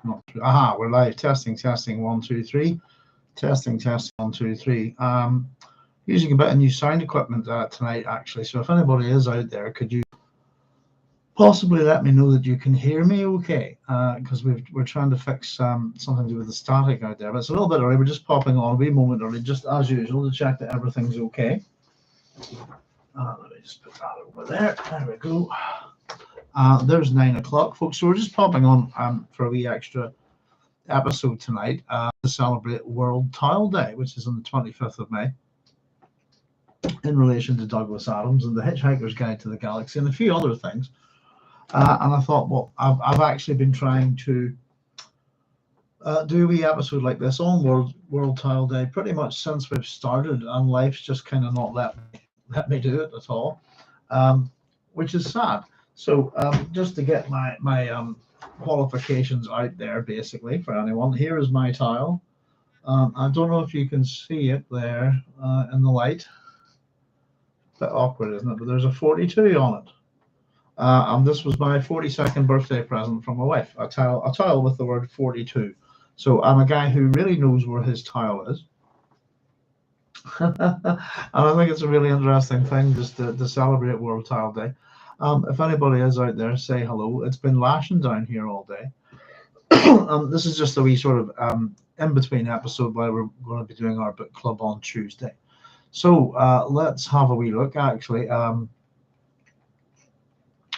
not through. Aha, we're live. Testing, 1, 2, 3. Testing, 1, 2, 3. Using a bit of new sound equipment tonight, actually. So if anybody is out there, could you possibly let me know that you can hear me okay? Because we're trying to fix something to do with the static out there. But it's a little bit early. We're just popping on a wee moment early, just as usual, to check that everything's okay. Let me just put that over there. There we go. There's 9 o'clock, folks. So we're just popping on for a wee extra episode tonight to celebrate World Tile Day, which is on the 25th of May, in relation to Douglas Adams and the Hitchhiker's Guide to the Galaxy and a few other things. And I thought, well, I've actually been trying to do a wee episode like this on World Tile Day pretty much since we've started, and life's just kind of not let me do it at all, which is sad. So just to get my qualifications out there, basically, for anyone, here is my tile. I don't know if you can see it there in the light. A bit awkward, isn't it? But there's a 42 on it. And this was my 42nd birthday present from my wife. A tile with the word 42. So I'm a guy who really knows where his tile is. And I think it's a really interesting thing just to celebrate World Tile Day. If anybody is out there, say hello. It's been lashing down here all day. This is just a wee sort of in-between episode while we're going to be doing our book club on Tuesday. So let's have a wee look, actually. And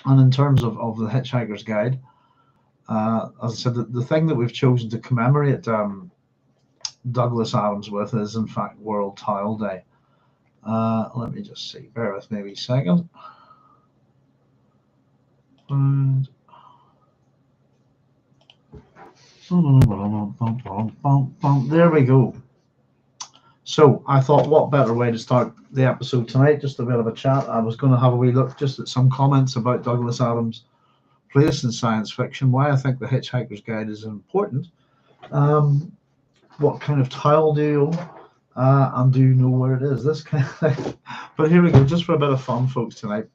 in terms of the Hitchhiker's Guide, as I said, the thing that we've chosen to commemorate Douglas Adams with is, in fact, World Tile Day. Let me just see. Bear with me a wee second. And there we go. So I thought, what better way to start the episode tonight? Just a bit of a chat. I was going to have a wee look just at some comments about Douglas Adams' place in science fiction, why I think the Hitchhiker's Guide is important, what kind of tile do you own, and do you know where it is? This kind of thing. But here we go, just for a bit of fun, folks, tonight,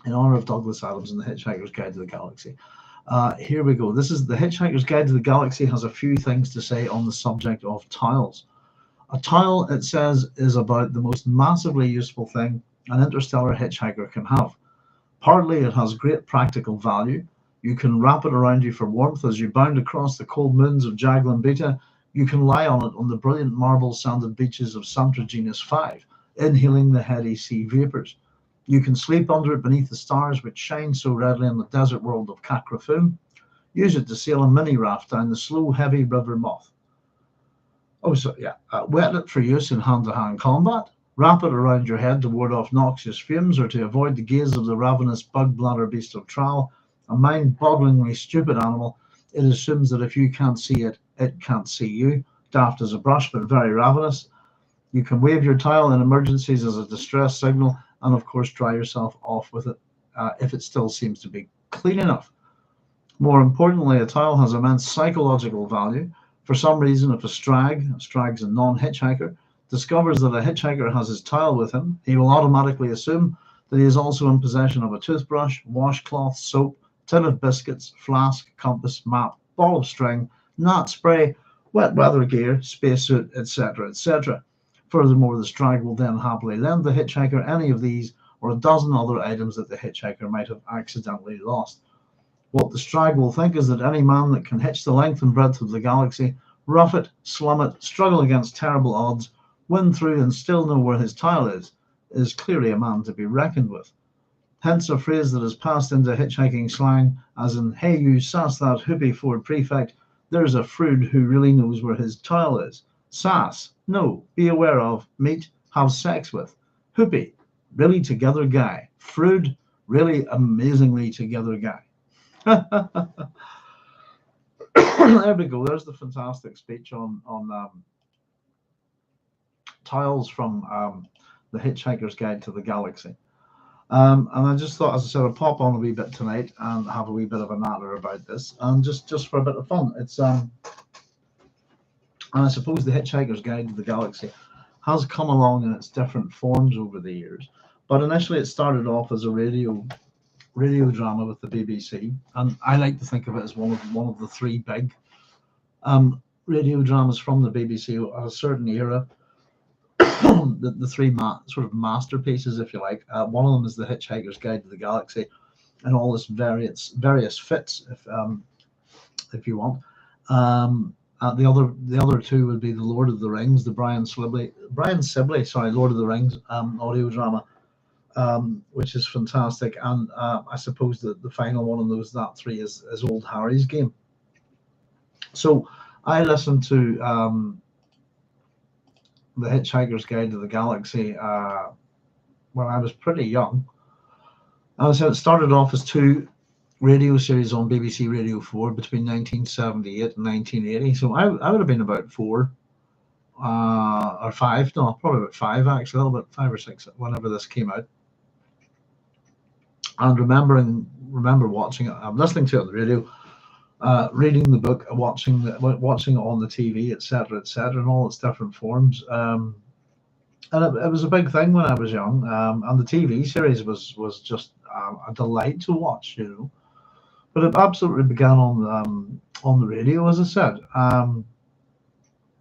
in honor of Douglas Adams and the Hitchhiker's Guide to the Galaxy. Here we go. This is the Hitchhiker's Guide to the Galaxy. Has a few things to say on the subject of tiles. A tile, it says, is about the most massively useful thing an interstellar hitchhiker can have. Partly it has great practical value. You can wrap it around you for warmth as you bound across the cold moons of Jaglin Beta. You can lie on it on the brilliant marble-sanded beaches of Santa Genus 5, inhaling the heady sea vapors. You can sleep under it beneath the stars which shine so redly in the desert world of Kakrafum. Use it to sail a mini raft down the slow, heavy River Moth. Wet it for use in hand-to-hand combat. Wrap it around your head to ward off noxious fumes or to avoid the gaze of the ravenous bug bladder beast of Trall, a mind-bogglingly stupid animal. It assumes that if you can't see it, it can't see you. Daft as a brush, but very ravenous. You can wave your tile in emergencies as a distress signal, and of course dry yourself off with it if it still seems to be clean enough. More importantly, a tile has immense psychological value. For some reason, if a strag's a non-hitchhiker, discovers that a hitchhiker has his tile with him, he will automatically assume that he is also in possession of a toothbrush, washcloth, soap, tin of biscuits, flask, compass, map, ball of string, gnat spray, wet weather gear, spacesuit, etc., etc. Furthermore, the strag will then happily lend the hitchhiker any of these or a dozen other items that the hitchhiker might have accidentally lost. What the strag will think is that any man that can hitch the length and breadth of the galaxy, rough it, slum it, struggle against terrible odds, win through and still know where his tile is clearly a man to be reckoned with. Hence a phrase that has passed into hitchhiking slang as in, hey you sass that Hoopy Froods prefect, there's a Frood who really knows where his tile is. Sass, no, be aware of, meet, have sex with. Hoopy, really together guy. Frood, really amazingly together guy. There we go. There's the fantastic speech on tiles from the Hitchhiker's Guide to the Galaxy. And I just thought, as I said, I'd pop on a wee bit tonight and have a wee bit of a natter about this, and just for a bit of fun. It's and I suppose the Hitchhiker's Guide to the Galaxy has come along in its different forms over the years. But initially, it started off as a radio radio drama with the BBC, and I like to think of it as one of the three big radio dramas from the BBC at a certain era. the three sort of masterpieces, if you like. One of them is the Hitchhiker's Guide to the Galaxy, and all its various fits, if you want. The other two would be the Lord of the Rings, the Brian Sibley, Lord of the Rings audio drama, which is fantastic. And I suppose that the final one of that three is Old Harry's Game. So I listened to the Hitchhiker's Guide to the Galaxy when I was pretty young. And so it started off as two radio series on BBC Radio 4 between 1978 and 1980. So I would have been about 4 or 5, no, probably about 5 actually, a little bit, 5 or 6 whenever this came out. And remember watching it, listening to it on the radio, reading the book, watching it on the TV, etc., in all its different forms. And it was a big thing when I was young. And the TV series was just a delight to watch, you know. But it absolutely began on the radio, as I said. And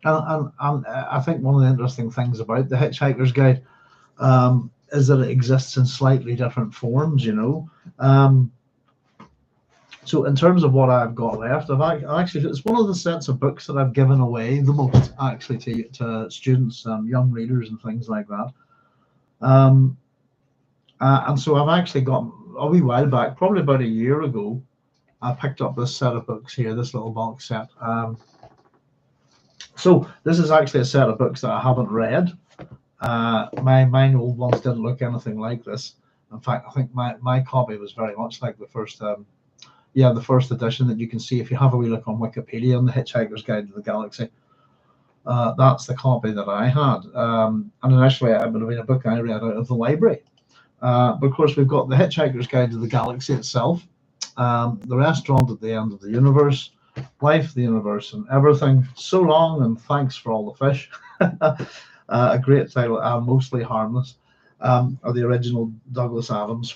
I think one of the interesting things about the Hitchhiker's Guide is that it exists in slightly different forms, you know. So in terms of what I've got left, actually, it's one of the sets of books that I've given away the most, actually, to students, young readers and things like that. And so I've actually got, a wee while back, probably about a year ago, I picked up this set of books here, this little box set. So this is actually a set of books that I haven't read. Mine old ones didn't look anything like this. In fact, I think my copy was very much like the first the first edition that you can see if you have a wee look on Wikipedia on the Hitchhiker's Guide to the Galaxy. That's the copy that I had. And initially it would have been a book I read out of the library. But of course we've got the Hitchhiker's Guide to the Galaxy itself, the Restaurant at the End of the Universe, Life, the Universe and Everything, So Long and Thanks for All the Fish. A great title, Mostly Harmless, or the original Douglas Adams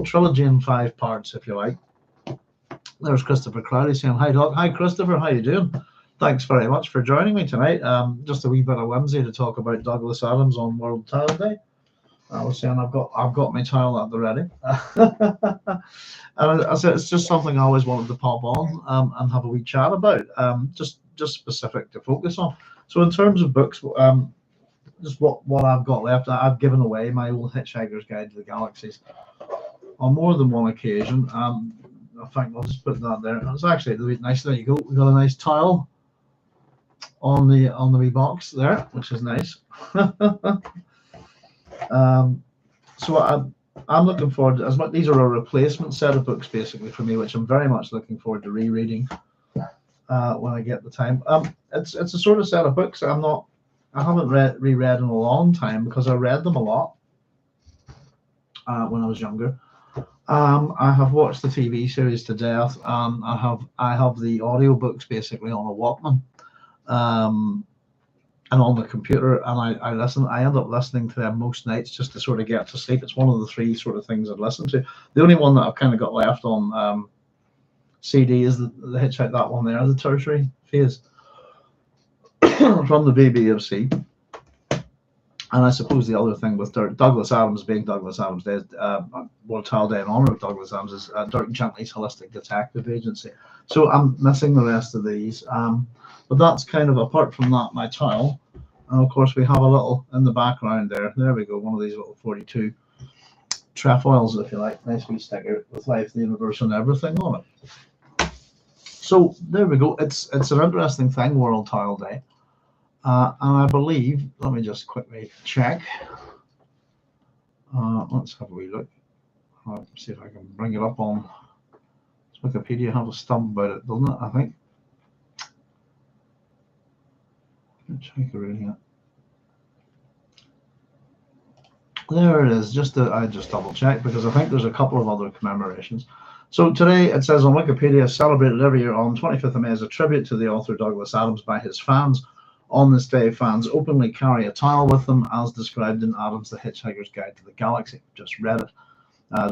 trilogy in 5 parts, if you like. There's Christopher Crowley saying, "Hi, Doc." Hi, Christopher. How you doing? Thanks very much for joining me tonight. Just a wee bit of whimsy to talk about Douglas Adams on World Tile Day. I was saying I've got my tile at the ready. And I said it's just something I always wanted to pop on and have a wee chat about. Just specific to focus on. So in terms of books, just what I've got left, I've given away my old Hitchhiker's Guide to the Galaxies on more than one occasion. I think I'll just put that there. It's actually really nice. There you go. We got a nice tile on the wee box there, which is nice. So I'm looking forward to, as much. These are a replacement set of books basically for me, which I'm very much looking forward to rereading when I get the time. It's a sort of set of books I haven't reread in a long time because I read them a lot when I was younger. I have watched the TV series to death. I have the audiobooks basically on a Walkman, and on the computer, and I end up listening to them most nights just to sort of get to sleep. It's one of the 3 sort of things I've listened to. The only one that I've kind of got left on CD is the Hitchhiker, that one there, the Tertiary Phase from the BBC. And I suppose the other thing with Douglas Adams being Douglas Adams Day, World Tile Day in honor of Douglas Adams, is Dirk Gently's Holistic Detective Agency. So I'm missing the rest of these. But that's kind of, apart from that, my tile. And of course, we have a little in the background there. There we go, one of these little 42 trefoils, if you like. Nice wee sticker with Life, the Universe and Everything on it. So there we go. It's an interesting thing, World Tile Day. And I believe, let me just quickly check. Let's have a wee look. See if I can bring it up on Wikipedia. Have a stump about it, doesn't it? I think. Hitchhiker, there it is. I just double check because I think there's a couple of other commemorations. So today it says on Wikipedia, celebrated every year on 25th of May as a tribute to the author Douglas Adams by his fans. On this day, fans openly carry a tile with them, as described in Adams' The Hitchhiker's Guide to the Galaxy. Just read it.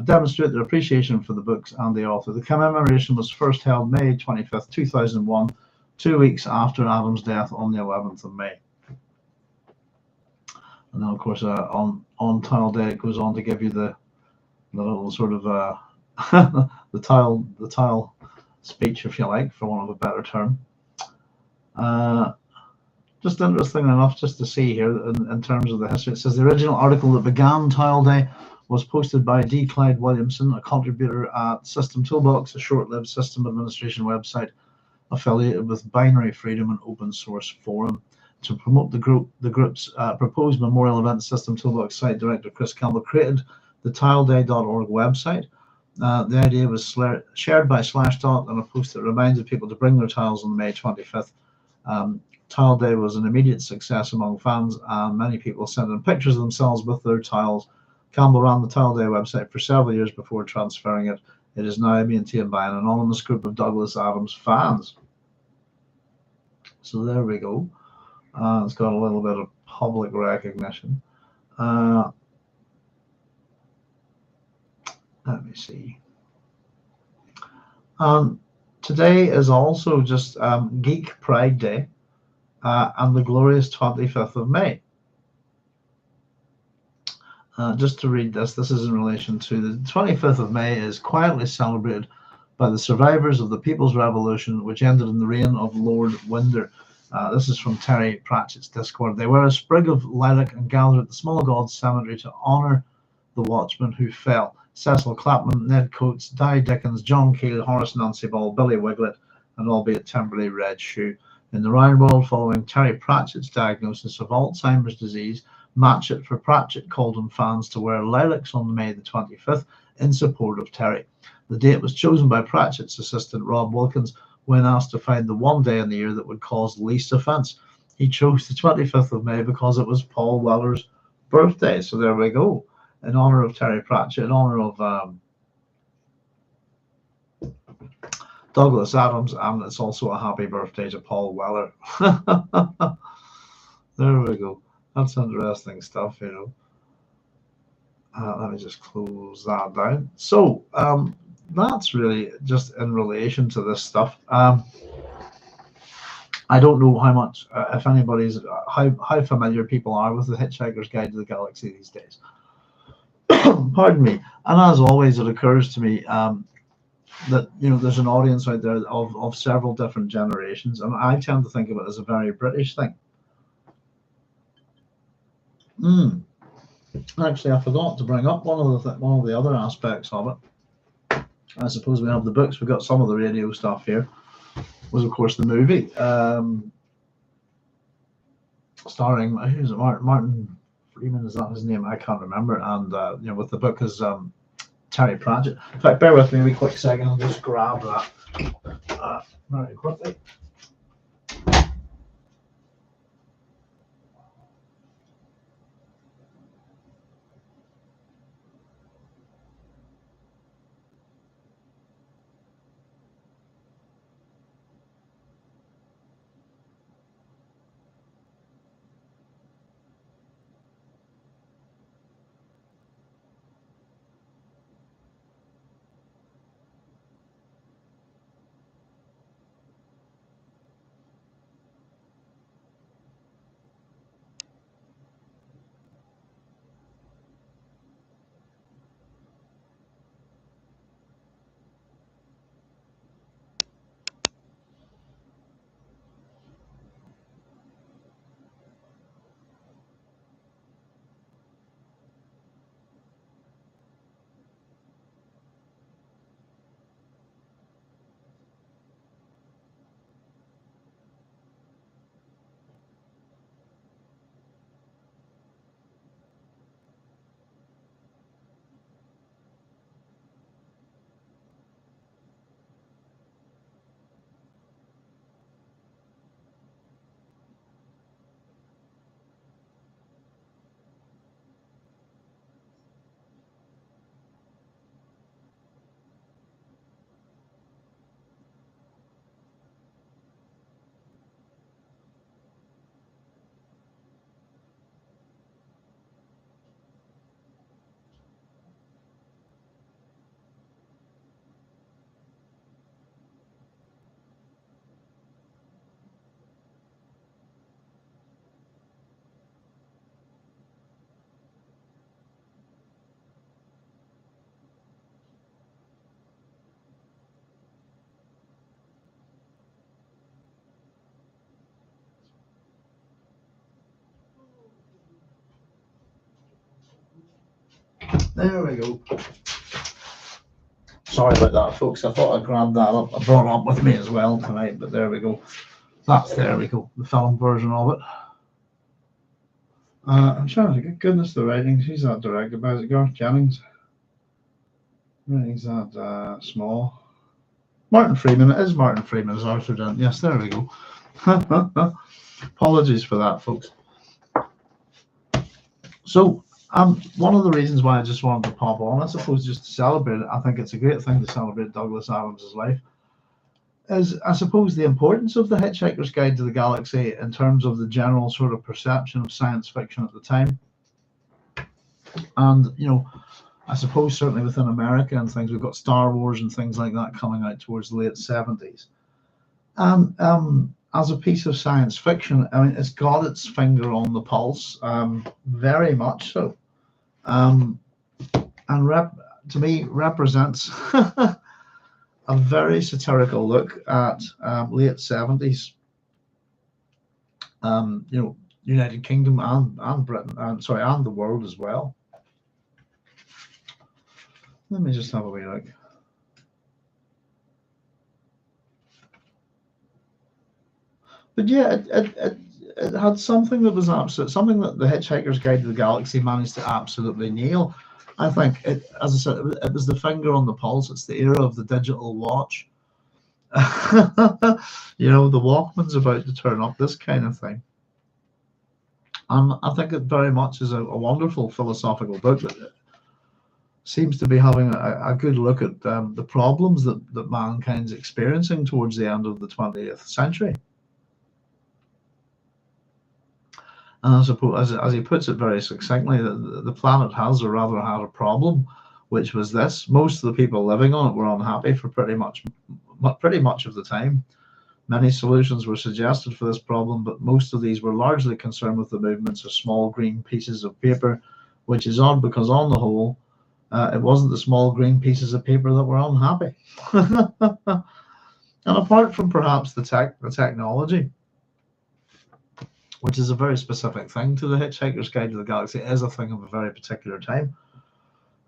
demonstrate their appreciation for the books and the author. The commemoration was first held May 25th, 2001, 2 weeks after Adam's death on the 11th of May. And then, of course, on Tile Day, it goes on to give you the little sort of the tile speech, if you like, for want of a better term. Just interesting enough, just to see here in terms of the history. It says the original article that began Tile Day was posted by D. Clyde Williamson, a contributor at System Toolbox, a short-lived system administration website affiliated with Binary Freedom and Open Source Forum. To promote the group's proposed memorial event, System Toolbox site director Chris Campbell created the tileday.org website. The idea was shared by Slashdot and a post that reminded people to bring their tiles on May 25th. Tile Day was an immediate success among fans, and many people sent in pictures of themselves with their tiles. Campbell ran the Tile Day website for several years before transferring it. It is now maintained by an anonymous group of Douglas Adams fans. So there we go. It's got a little bit of public recognition. Let me see. Today is also just Geek Pride Day and the glorious 25th of May. Just to read this is in relation to the 25th of May is quietly celebrated by the survivors of the People's Revolution, which ended in the reign of Lord Winder. This is from Terry Pratchett's Discord. They wear a sprig of lilac and gather at the Small Gods Cemetery to honour the watchmen who fell. Cecil Clapman, Ned Coates, Di Dickens, John Keel, Horace Nancy Ball, Billy Wiglet, and albeit temporarily Red Shoe. In the round world, following Terry Pratchett's diagnosis of Alzheimer's disease, Match It for Pratchett called on fans to wear lilacs on May the 25th in support of Terry. The date was chosen by Pratchett's assistant Rob Wilkins when asked to find the one day in the year that would cause least offence. He chose the 25th of May because it was Paul Weller's birthday. So there we go. In honour of Terry Pratchett, in honour of Douglas Adams, and it's also a happy birthday to Paul Weller. There we go. That's interesting stuff, you know. Let me just close that down. So that's really just in relation to this stuff. I don't know how much, if anybody's, how familiar people are with the Hitchhiker's Guide to the Galaxy these days. Pardon me. And as always, it occurs to me that, you know, there's an audience out there of several different generations, and I tend to think of it as a very British thing. Actually, I forgot to bring up one of the other aspects of it. I suppose we have the books. We've got some of the radio stuff here. Was of course the movie starring, who's it, Martin Freeman, is that his name? I can't remember. And you know, with the book is Terry Pratchett. In fact, bear with me a quick second. I'll just grab that very quickly. There we go. Sorry about that, folks. I thought I'd grab that up. I brought it up with me as well tonight, but there we go. There we go, the film version of it. I'm trying to get goodness the writing. Who's that directed by? Is it Garth Jennings? Writing's that small. Martin Freeman. It is Martin Freeman as Arthur Dent. Yes, there we go. Apologies for that, folks. So, one of the reasons why I just wanted to pop on, I suppose, just to celebrate it, I think it's a great thing to celebrate Douglas Adams' life, is, I suppose, the importance of the Hitchhiker's Guide to the Galaxy in terms of the general sort of perception of science fiction at the time. And, you know, I suppose certainly within America and things, we've got Star Wars and things like that coming out towards the late 70s. And as a piece of science fiction, I mean, it's got its finger on the pulse, very much so. And to me, represents a very satirical look at late 70s, you know, United Kingdom and Britain, and the world as well. Let me just have a wee look. But yeah, it had something that was absolute, something that the Hitchhiker's Guide to the Galaxy managed to absolutely nail. I think it, as I said, it was the finger on the pulse. It's the era of the digital watch. You know, the Walkman's about to turn up, this kind of thing. I think it very much is a wonderful philosophical book that seems to be having a good look at the problems that mankind's experiencing towards the end of the 20th century. And I suppose, as he puts it very succinctly, the planet has, or rather had, a problem, which was this: most of the people living on it were unhappy for pretty much of the time. Many solutions were suggested for this problem, but most of these were largely concerned with the movements of small green pieces of paper, which is odd because on the whole, it wasn't the small green pieces of paper that were unhappy. And apart from perhaps the technology, which is a very specific thing to the Hitchhiker's Guide to the Galaxy, is a thing of a very particular time.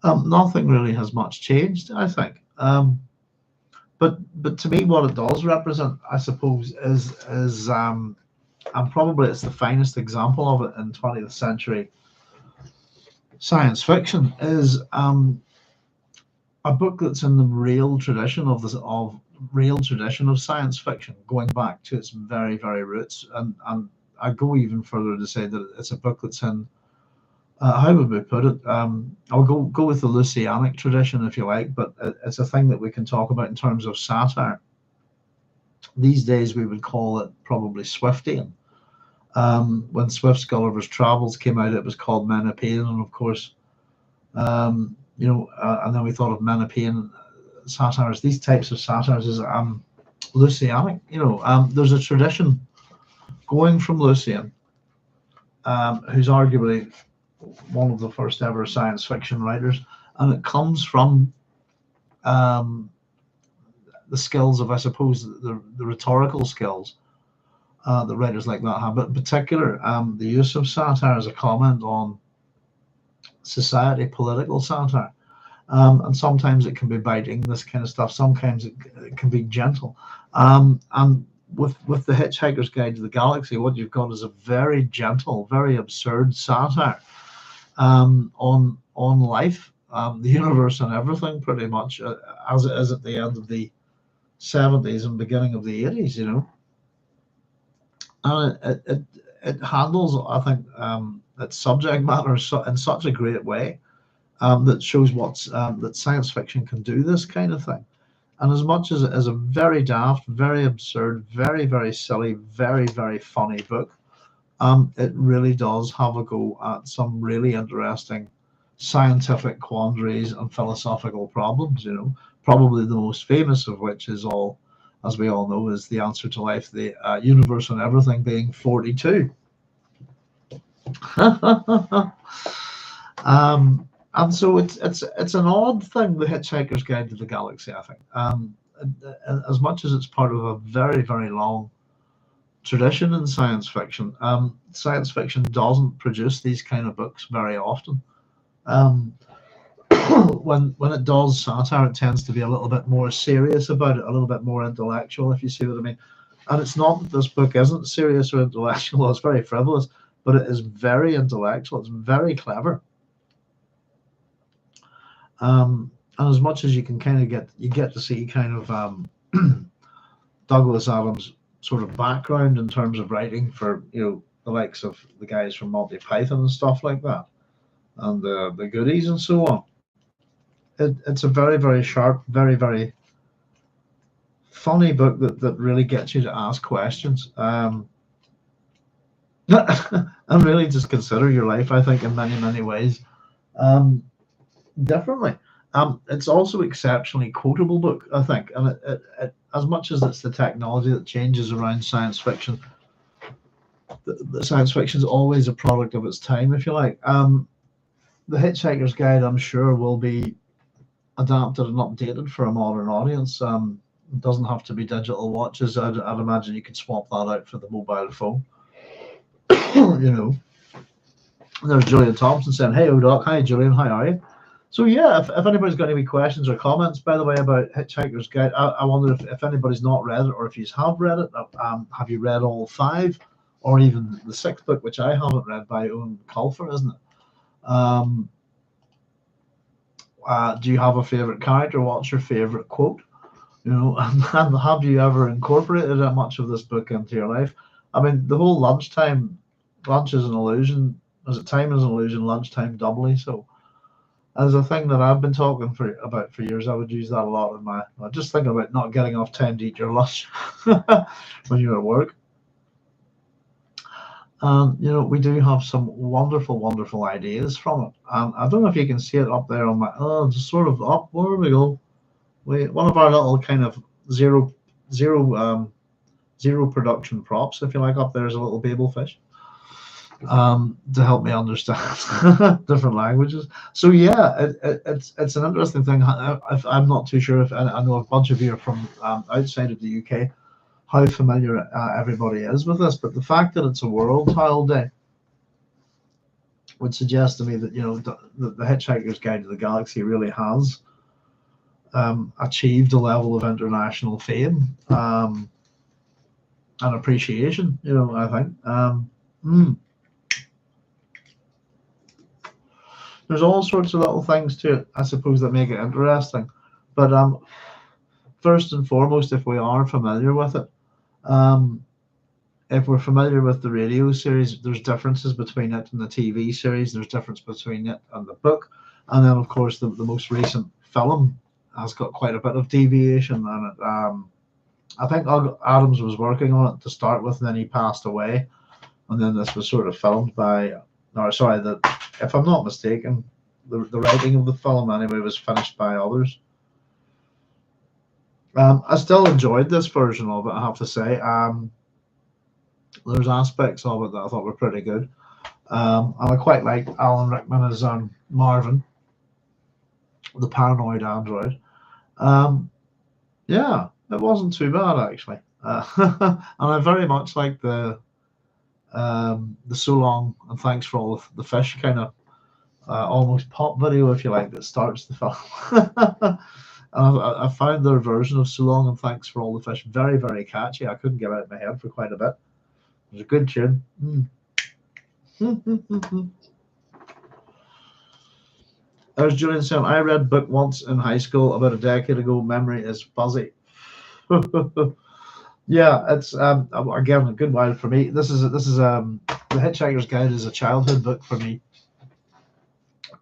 Nothing really has much changed, I think. But to me, what it does represent, I suppose, is and probably it's the finest example of it in 20th century science fiction, is a book that's in the real tradition of science fiction, going back to its very, very roots. And I go even further to say that it's a book that's in, how would we put it? I'll go with the Lucianic tradition, if you like, but it's a thing that we can talk about in terms of satire. These days we would call it probably Swiftian. When Swift's Gulliver's Travels came out, it was called Menippean, and of course, you know, and then we thought of Menippean satires. These types of satires is Lucianic. You know, there's a tradition going from Lucian, who's arguably one of the first ever science fiction writers, and it comes from the skills of, I suppose, the rhetorical skills that writers like that have, but in particular the use of satire as a comment on society, political satire. And sometimes it can be biting, this kind of stuff. Sometimes it can be gentle. And with the Hitchhiker's Guide to the Galaxy, what you've got is a very gentle, very absurd satire on life, the universe, and everything, pretty much as it is at the end of the 70s and beginning of the 80s. You know, and it handles, I think, its subject matter in such a great way that shows that science fiction can do this kind of thing. And as much as it is a very daft, very absurd, very, very silly, very, very funny book, it really does have a go at some really interesting scientific quandaries and philosophical problems. You know, probably the most famous of which is, as we all know, is the answer to life, the universe and everything being 42. And so it's an odd thing, the Hitchhiker's Guide to the Galaxy, I think. As much as it's part of a very, very long tradition in science fiction doesn't produce these kind of books very often. when it does satire, it tends to be a little bit more serious about it, a little bit more intellectual, if you see what I mean. And it's not that this book isn't serious or intellectual; it's very frivolous, but it is very intellectual. It's very clever. And as much as you can kind of get to see kind of Douglas Adams' sort of background in terms of writing for the likes of the guys from Monty Python and stuff like that, and the Goodies and so on. It's a very, very sharp, very, very funny book that really gets you to ask questions. And really just consider your life, I think, in many, many ways. Differently. It's also exceptionally quotable book, I think, and it as much as it's the technology that changes around science fiction, the science fiction is always a product of its time, if you like. The Hitchhiker's Guide, I'm sure, will be adapted and updated for a modern audience. It doesn't have to be digital watches. I'd imagine you could swap that out for the mobile phone. There's Julian Thompson saying, "Hey, Doc. Hi, Julian. How are you?" So yeah, if anybody's got any questions or comments, by the way, about Hitchhiker's Guide, I wonder if anybody's not read it, or if you have read it, have you read all 5, or even the 6th book, which I haven't read, by Owen Colfer, isn't it? Do you have a favorite character? What's your favorite quote? And have you ever incorporated much of this book into your life? I mean, the whole lunch is an illusion. As time is an illusion, lunchtime doubly so. As a thing that I've been talking about for years, I would use that a lot in my. Just think about not getting enough time to eat your lunch when you're at work. We do have some wonderful, wonderful ideas from it. I don't know if you can see it up there on my. Oh, just sort of up. Where we go? One of our little kind of zero production props, if you like, up there is a little Babel fish. To help me understand different languages. So yeah, it's an interesting thing. I'm not too sure if I know a bunch of you are from outside of the UK, how familiar everybody is with this, but the fact that it's a World Tile Day would suggest to me that the Hitchhiker's Guide to the Galaxy really has achieved a level of international fame and appreciation. I think. There's all sorts of little things to it, I suppose, that make it interesting. But first and foremost, if we are familiar with it, if we're familiar with the radio series, there's differences between it and the TV series. There's difference between it and the book. And then, of course, the most recent film has got quite a bit of deviation in it. I think Adams was working on it to start with, and then he passed away. And then this was sort of filmed by... if I'm not mistaken, the writing of the film anyway was finished by others. I still enjoyed this version of it, I have to say. There's aspects of it that I thought were pretty good. And I quite liked Alan Rickman as Marvin, the paranoid android. Yeah, it wasn't too bad, actually. And I very much like the so long and thanks for all of the fish kind of almost pop video, if you like, that starts the film. I found their version of So Long and Thanks for All the Fish very, very catchy. I couldn't get it out of my head for quite a bit. It was a good tune. There's Julian saying, I read book once in high school about a decade ago. Memory is fuzzy. Yeah, it's again a good while for me. This is The Hitchhiker's Guide is a childhood book for me.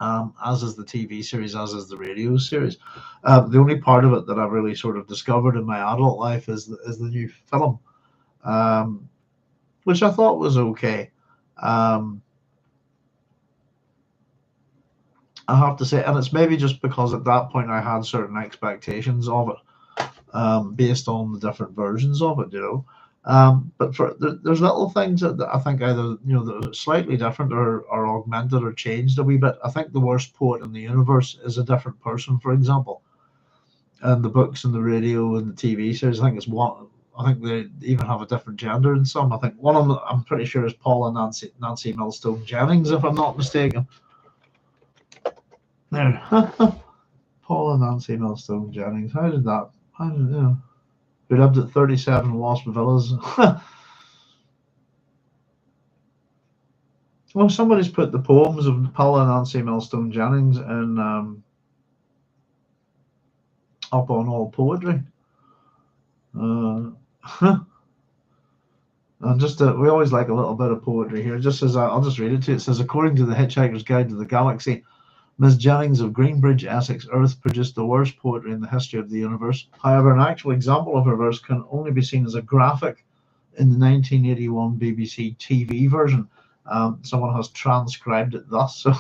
As is the TV series, as is the radio series. The only part of it that I've really sort of discovered in my adult life is the new film, which I thought was okay. I have to say, and it's maybe just because at that point I had certain expectations of it, based on the different versions of it, But there's little things that I think either that are slightly different or augmented or changed a wee bit. I think the worst poet in the universe is a different person, for example. And the books and the radio and the TV series, I think it's one. I think they even have a different gender in some. I think one of them, I'm pretty sure, is Paul and Nancy Millstone Jennings, if I'm not mistaken. There. Paul and Nancy Millstone Jennings. How did that? How did, who lived at 37 Wasp Villas. Well, somebody's put the poems of Paul and Nancy Millstone Jennings in up on All Poetry. And just we always like a little bit of poetry here. Just as I'll just read it to you. It says, according to the Hitchhiker's Guide to the Galaxy, Miss Jennings of Greenbridge, Essex, Earth produced the worst poetry in the history of the universe. However, an actual example of her verse can only be seen as a graphic in the 1981 BBC TV version. Someone has transcribed it thus. So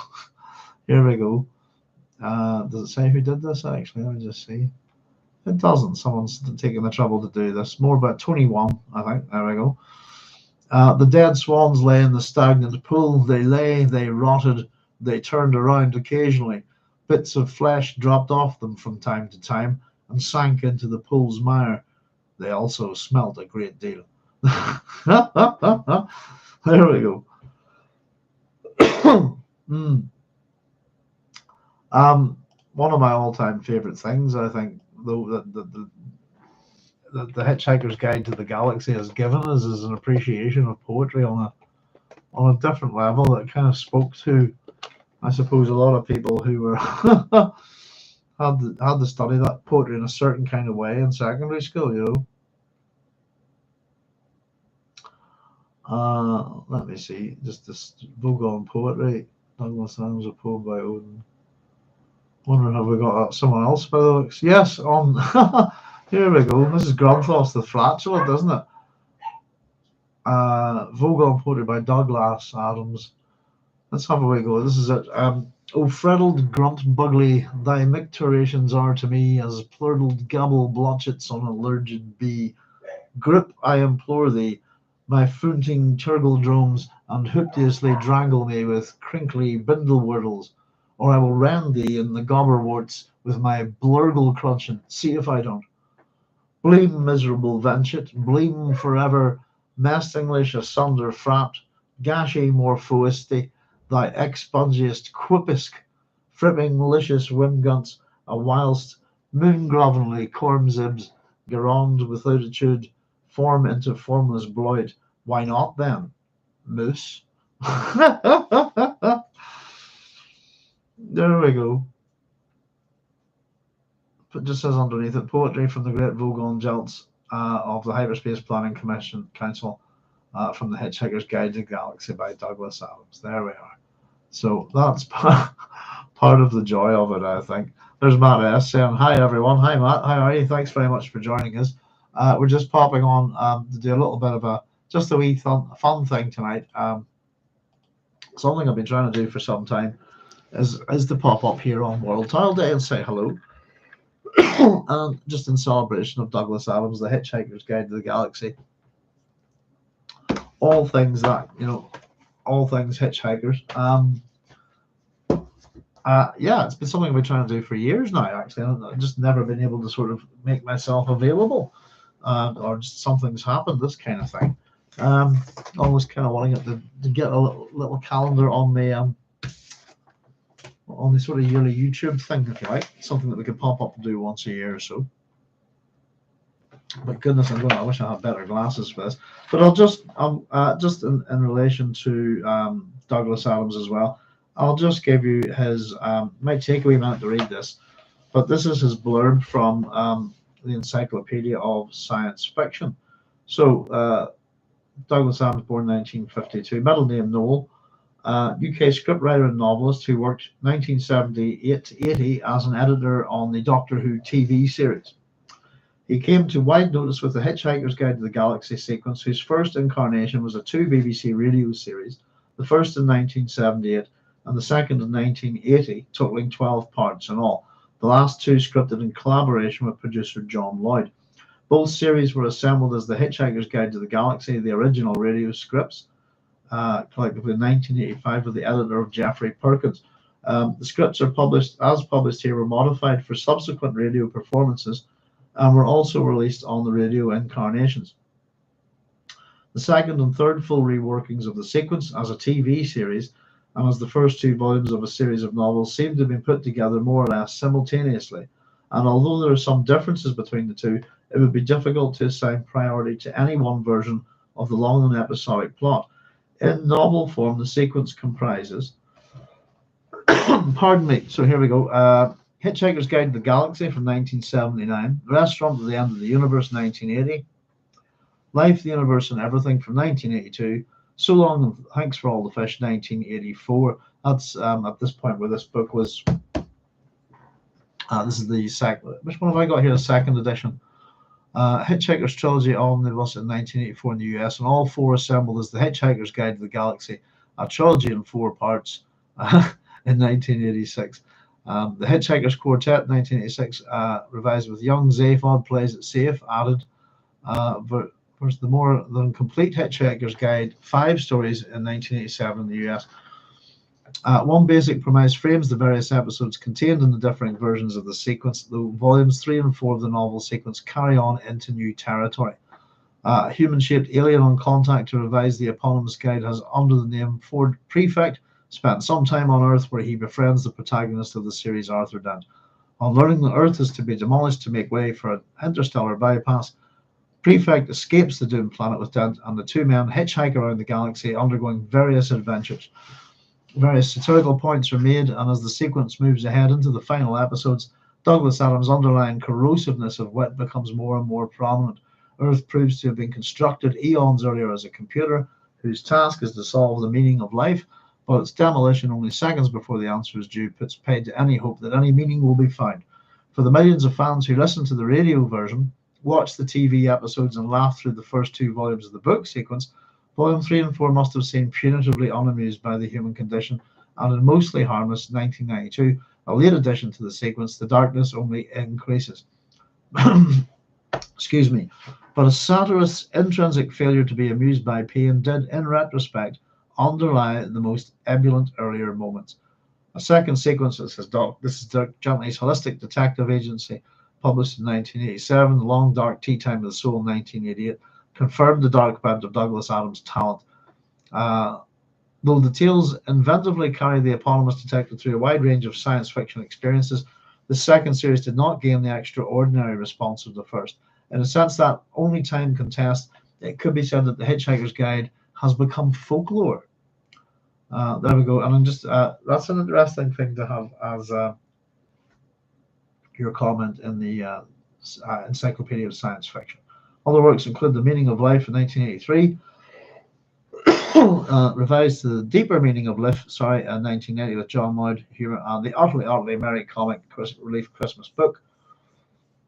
here we go. Does it say who did this? Actually, let me just see. It doesn't. Someone's taken the trouble to do this. More about 21, I think. There we go. The dead swans lay in the stagnant pool. They lay, they rotted, they turned around occasionally. Bits of flesh dropped off them from time to time and sank into the pool's mire. They also smelt a great deal. There we go. One of my all-time favorite things, I think, though, the Hitchhiker's Guide to the Galaxy has given us is an appreciation of poetry on a different level that kind of spoke to, I suppose, a lot of people who were had to study that poetry in a certain kind of way in secondary school, you know. Let me see, just this Vogon poetry. Douglas Adams, a poem by Odin. Wondering, have we got someone else by the looks? Yes, on here we go. This is Grunthos the Flatulent, isn't it? Vogon poetry by Douglas Adams. Let's have a way go. This is it. O freddled grunt bugly, thy micturations are to me as plurdled gabble blotchets on a lurgid bee. Grip, I implore thee, my foonting turgledromes, and hooptiously drangle me with crinkly bindle wordles, or I will rend thee in the gobberworts with my blurgle crunching. See if I don't. Bleem, miserable venture, bleem forever, mest English asunder frapped, gashy morphoisty, thy expungiest quipisk, fripping licious wimgunts, a whilst moon grovenly cormzibs, garond withoutitude, form into formless bloid. Why not then, moose? There we go. It just says underneath it, poetry from the great Vogon Jelts of the Hyperspace Planning Commission Council from the Hitchhiker's Guide to the Galaxy by Douglas Adams. There we are. So that's part of the joy of it, I think. There's Matt S. saying, hi everyone. Hi Matt, how are you? Thanks very much for joining us. We're just popping on to do a little bit of just a wee fun thing tonight. Something I've been trying to do for some time is to pop up here on World Tile Day and say hello. And just in celebration of Douglas Adams, the Hitchhiker's Guide to the Galaxy. All things that, all things hitchhikers. Yeah, it's been something I've been trying to do for years now, actually. I've just never been able to sort of make myself available, or just something's happened, this kind of thing. Always kind of wanting it to get a little calendar on the sort of yearly YouTube thing, if you like, something that we could pop up and do once a year or so. But goodness, I wish I had better glasses for this. But I'll just in relation to Douglas Adams as well, I'll just give you his. Might take a wee minute to read this, but this is his blurb from the Encyclopedia of Science Fiction. So Douglas Adams, born 1952, middle name Noel. UK scriptwriter and novelist who worked 1978 to 80 as an editor on the Doctor Who TV series. He came to wide notice with the Hitchhiker's Guide to the Galaxy sequence, whose first incarnation was a 2 BBC radio series, the first in 1978 and the second in 1980, totaling 12 parts in all. The last two scripted in collaboration with producer John Lloyd. Both series were assembled as the Hitchhiker's Guide to the Galaxy, the original radio scripts, collectively in 1985 with the editor of Jeffrey Perkins. The scripts are published here, were modified for subsequent radio performances and were also released on the radio incarnations. The second and third full reworkings of the sequence as a TV series and as the first two volumes of a series of novels seem to have been put together more or less simultaneously. And although there are some differences between the two, it would be difficult to assign priority to any one version of the long and episodic plot. In novel form, the sequence comprises, pardon me, so here we go. Hitchhiker's Guide to the Galaxy from 1979, Restaurant at the End of the Universe 1980, Life, the Universe, and Everything from 1982, So Long and Thanks for All the Fish 1984. That's at this point where this book was. This is the second. Which one have I got here? The second edition. Hitchhiker's Trilogy Omnibus in 1984 in the US, and all four assembled as the Hitchhiker's Guide to the Galaxy, a trilogy in 4 parts in 1986. The Hitchhiker's Quartet 1986, revised with Young Zaphod Plays It Safe added. Versus the more than complete Hitchhiker's Guide, 5 stories in 1987 in the US. One basic premise frames the various episodes contained in the differing versions of the sequence, though volumes 3 and 4 of the novel sequence carry on into new territory. A human-shaped alien on contact to revise the eponymous guide has, under the name Ford Prefect, spent some time on Earth where he befriends the protagonist of the series, Arthur Dent. On learning that Earth is to be demolished to make way for an interstellar bypass, Prefect escapes the doomed planet with Dent, and the two men hitchhike around the galaxy, undergoing various adventures. Various satirical points are made, and as the sequence moves ahead into the final episodes, Douglas Adams' underlying corrosiveness of wit becomes more and more prominent. Earth proves to have been constructed eons earlier as a computer, whose task is to solve the meaning of life, but its demolition only seconds before the answer is due puts paid to any hope that any meaning will be found. For the millions of fans who listen to the radio version, watch the TV episodes, and laugh through the first 2 volumes of the book sequence, Volume 3 and 4 must have seemed punitively unamused by the human condition, and in Mostly Harmless 1992, a late addition to the sequence, the darkness only increases. Excuse me. But a satirist's intrinsic failure to be amused by pain did, in retrospect, underlie the most ebullient earlier moments. A second sequence, this is Doc Gently's Holistic Detective Agency, published in 1987, The Long Dark Tea Time of the Soul in 1988, confirmed the dark bent of Douglas Adams' talent. Though the tales inventively carry the eponymous detective through a wide range of science fiction experiences, the second series did not gain the extraordinary response of the first. In a sense that only time can test, it could be said that the Hitchhiker's Guide has become folklore. There we go. And I'm just that's an interesting thing to have as your comment in the Encyclopedia of Science Fiction. Other works include The Meaning of Life in 1983, revised to The Deeper Meaning of Life, in 1990 with John Lloyd Humor, and The Utterly Merry Comic Relief Christmas Book,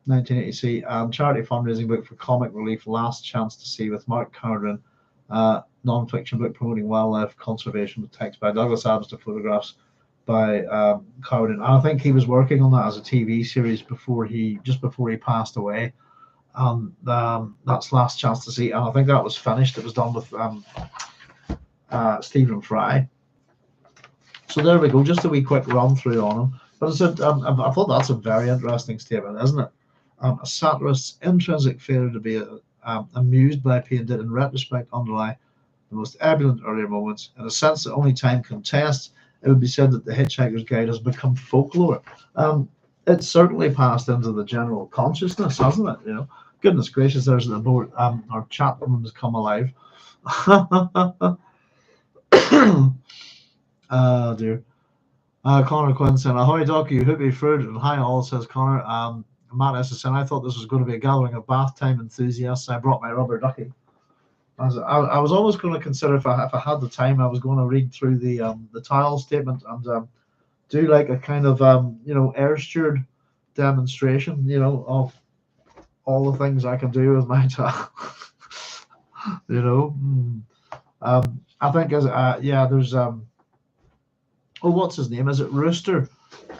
1983, and charity fundraising book for Comic Relief, Last Chance to See with Mark Cowden, non-fiction book promoting wildlife conservation with text by Douglas Adams to photographs by Cowden. And I think he was working on that as a TV series before he passed away. That's Last Chance to See, and I think that was finished. It was done with Stephen Fry. So there we go, just a wee quick run through on him. But I said, I thought that's a very interesting statement, isn't it? A satirist's intrinsic failure to be amused by pain did, in retrospect, underlie the most ebullient earlier moments. In a sense that only time can test, it would be said that the Hitchhiker's Guide has become folklore. It's certainly passed into the general consciousness, hasn't it? You know, goodness gracious, there's the board. Our chat room has come alive. Oh dear. Connor Quinn saying, "Ahoy, Doc, you Hoopy Froods," and hi all, says Connor. Matt S. saying, "I thought this was going to be a gathering of bath time enthusiasts. I brought my rubber ducky." I was always going to consider if I had the time, I was going to read through the tile statement and do like a kind of air steward demonstration, of all the things I can do with my tile. I think there's what's his name? Is it Rooster?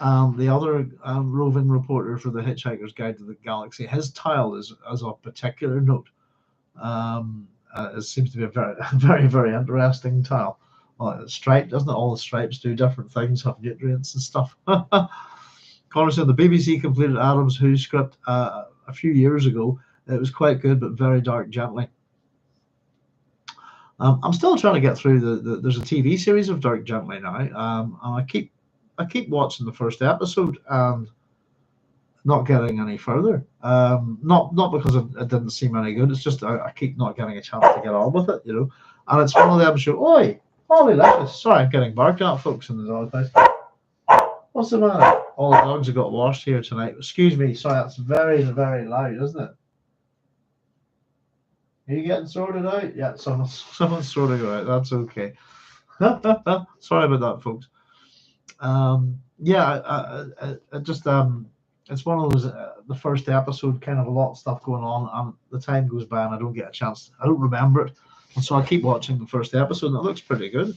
The other roving reporter for the Hitchhiker's Guide to the Galaxy. His tile is of particular note. It seems to be a very, very, very interesting tile. Well, it's striped, doesn't it? All the stripes do different things, have nutrients and stuff. Connor said the BBC completed Adams' Who script a few years ago. It was quite good, but very dark, gently. I'm still trying to get through there's a TV series of Dirk Gently now, and I keep watching the first episode and not getting any further. Not because it didn't seem any good. It's just I keep not getting a chance to get on with it, And it's one of them show. Oi, holy delicious! Sorry, I'm getting barked at, folks, in the dog place. What's the matter? All the dogs have got washed here tonight. Excuse me. Sorry, that's very, very loud, isn't it? Are you getting sorted out? Yeah, someone's sorting it out. That's okay. Sorry about that, folks. Yeah, I just it's one of those the first episode, kind of a lot of stuff going on, and the time goes by and I don't get a chance. I don't remember it, and so I keep watching the first episode, and it looks pretty good.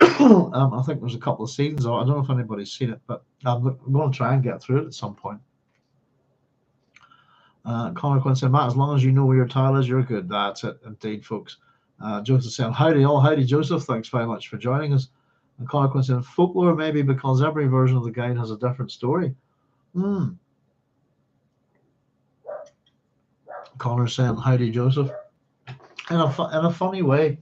I think there's a couple of scenes. I don't know if anybody's seen it, but I'm going to try and get through it at some point. Connor Quinn said, Matt, as long as you know where your tile is, you're good. That's it, indeed, folks. Joseph said, howdy all. Howdy, Joseph. Thanks very much for joining us. And Connor Quinn said, folklore maybe because every version of the guide has a different story. Connor saying, howdy, Joseph. In a funny way,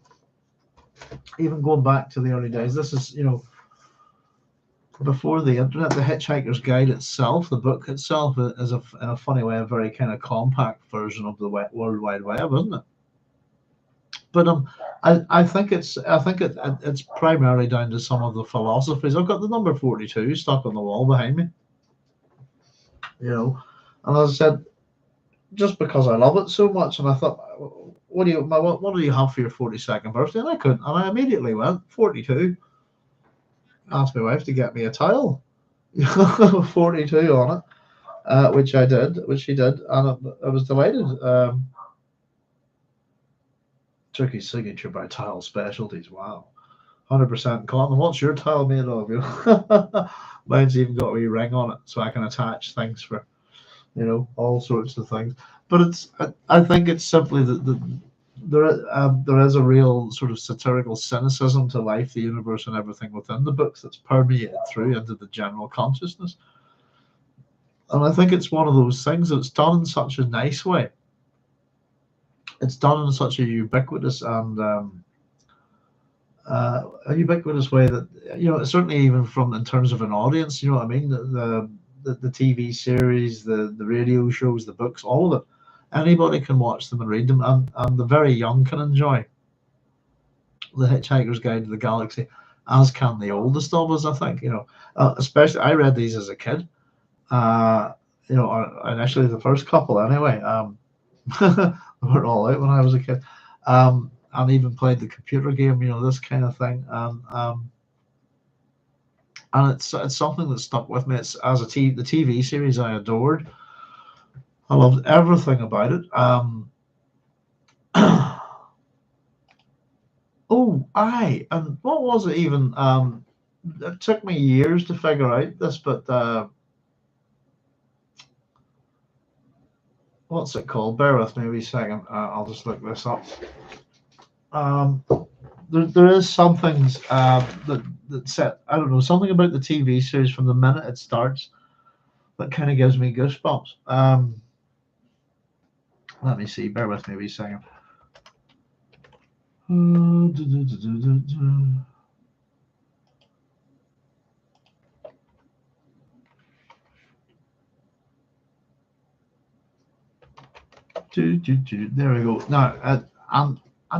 even going back to the early days, this is, before the internet, the Hitchhiker's Guide itself, the book itself, is in a funny way a very kind of compact version of the World Wide Web, isn't it? But I think it's primarily down to some of the philosophies. I've got the number 42 stuck on the wall behind me, and as I said, just because I love it so much, and I thought, what do you have for your 42nd birthday? And I couldn't, and I immediately went 42. Asked my wife to get me a tile, 42 on it, which she did, and I was delighted. Turkey signature by Tile Specialties. Wow, 100% cotton. What's your tile made of? Mine's even got a wee ring on it, so I can attach things for, all sorts of things. But I think it's simply that there is a real sort of satirical cynicism to life, the universe, and everything within the books that's permeated through into the general consciousness. And I think it's one of those things that's done in such a nice way. It's done in such a ubiquitous and a ubiquitous way that certainly even from in terms of an audience, you know what I mean. The TV series, the radio shows, the books, all of it. Anybody can watch them and read them, and the very young can enjoy the Hitchhiker's Guide to the Galaxy, as can the oldest of us. I think especially I read these as a kid. Initially the first couple anyway. They were all out when I was a kid, and even played the computer game. This kind of thing, and it's something that stuck with me. It's the TV series I adored. I loved everything about it. And what was it even? It took me years to figure out this, but what's it called? Bear with me a wee second. I'll just look this up. There is some things that set. I don't know, something about the TV series from the minute it starts that kind of gives me goosebumps. Let me see. Bear with me a wee second. There we go. Now, I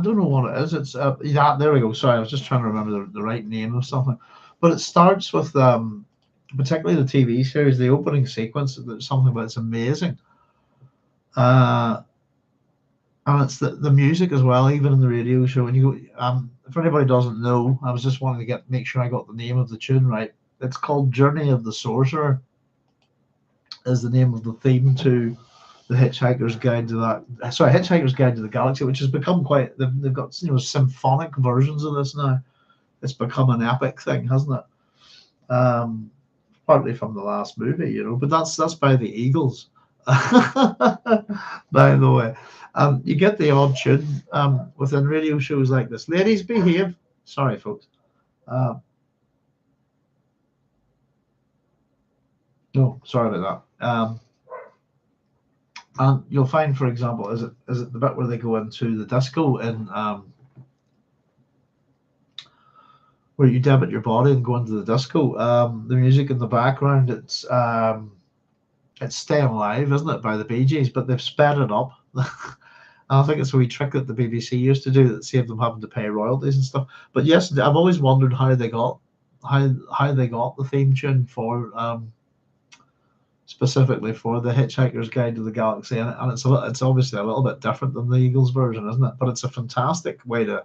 don't know what it is. It's yeah. There we go. Sorry, I was just trying to remember the right name of something. But it starts with particularly the TV series, the opening sequence. There's something about it's amazing. And it's the music as well, even in the radio show. And you go, if anybody doesn't know, I was just wanting to make sure I got the name of the tune right. It's called "Journey of the Sorcerer." Is the name of the theme to the Hitchhiker's Guide to that. Sorry, Hitchhiker's Guide to the Galaxy, which has become quite. They've got symphonic versions of this now. It's become an epic thing, hasn't it? Partly from the last movie, but that's by the Eagles. By the way, you get the odd tune within radio shows like this. Ladies, behave. Sorry, folks. No, sorry about that. And you'll find, for example, is it the bit where they go into the disco in where you debit your body and go into the disco? The music in the background, it's Staying Alive, isn't it, by the Bee Gees, but they've sped it up. I think it's a wee trick that the BBC used to do that saved them having to pay royalties and stuff. But yes, I've always wondered how they got the theme tune for specifically for the Hitchhiker's Guide to the Galaxy, and it's obviously a little bit different than the Eagles version, isn't it? But it's a fantastic way to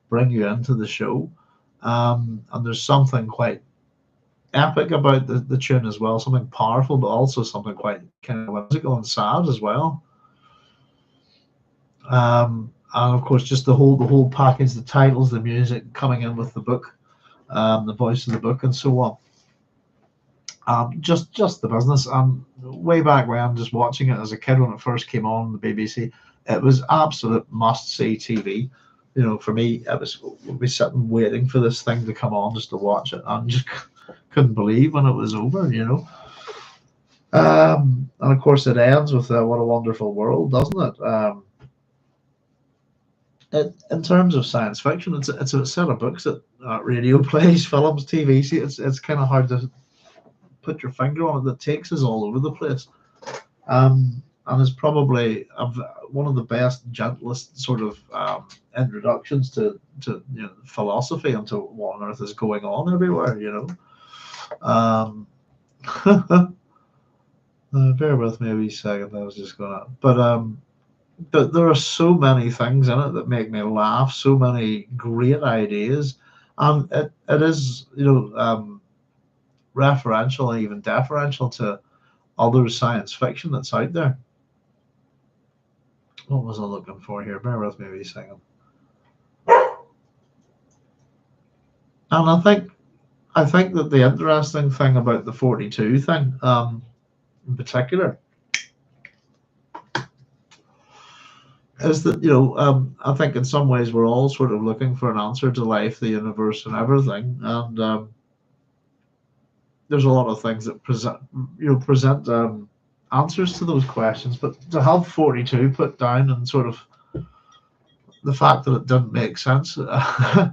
bring you into the show, and there's something quite epic about the tune as well, something powerful, but also something quite kind of whimsical and sad as well. And of course, just the whole package, the titles, the music coming in with the book, the voice of the book, and so on. Just the business. Way back when, just watching it as a kid when it first came on the BBC, it was absolute must-see TV. You know, for me, we'd be sitting waiting for this thing to come on just to watch it, and just couldn't believe when it was over. You know. And of course, it ends with "What a Wonderful World," doesn't it? In terms of science fiction, it's a set of books that radio plays, films, TV. See, it's kind of hard to put your finger on it. That takes us all over the place, and is probably one of the best, gentlest sort of introductions to philosophy and to what on earth is going on everywhere. You know, bear with me a wee second. I was just gonna, but there are so many things in it that make me laugh. So many great ideas, and it is referential and even deferential to other science fiction that's out there. What was I looking for here? Bear with me a wee second. And I think that the interesting thing about the 42 thing, in particular, is that I think in some ways we're all sort of looking for an answer to life, the universe, and everything, and there's a lot of things that present answers to those questions, but to have 42 put down and sort of the fact that it didn't make sense, I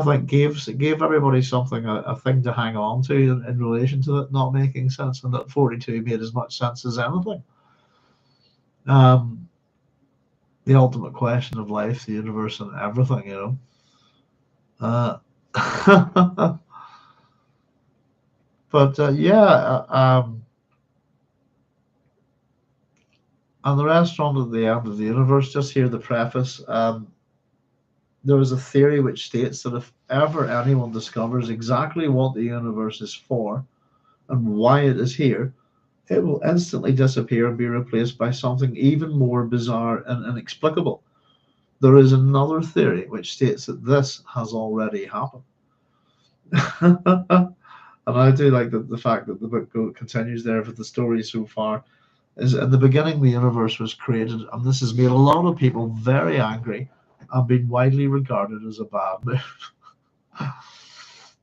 think gave everybody something, a thing to hang on to in relation to it not making sense, and that 42 made as much sense as anything. The ultimate question of life, the universe, and everything, but and the restaurant at the end of the universe, just hear the preface. There is a theory which states that if ever anyone discovers exactly what the universe is for and why it is here, it will instantly disappear and be replaced by something even more bizarre and inexplicable. There is another theory which states that this has already happened. And I do like the fact that the book continues there with the story so far. Is in the beginning the universe was created, and this has made a lot of people very angry and been widely regarded as a bad move.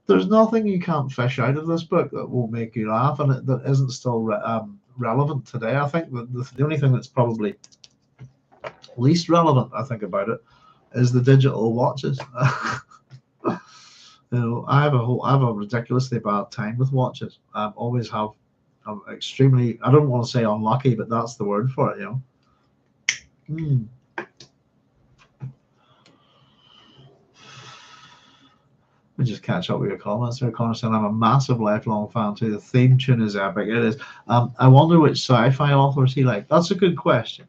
There's nothing you can't fish out of this book that will make you laugh, and that isn't still relevant today. I think that the only thing that's probably least relevant, I think, about it is the digital watches. I have a ridiculously bad time with watches. I always have. I'm extremely, I don't want to say unlucky, but that's the word for it, Let me just catch up with your comments there, Connor, saying I'm a massive lifelong fan too. The theme tune is epic. It is. I wonder which sci-fi authors he liked. That's a good question.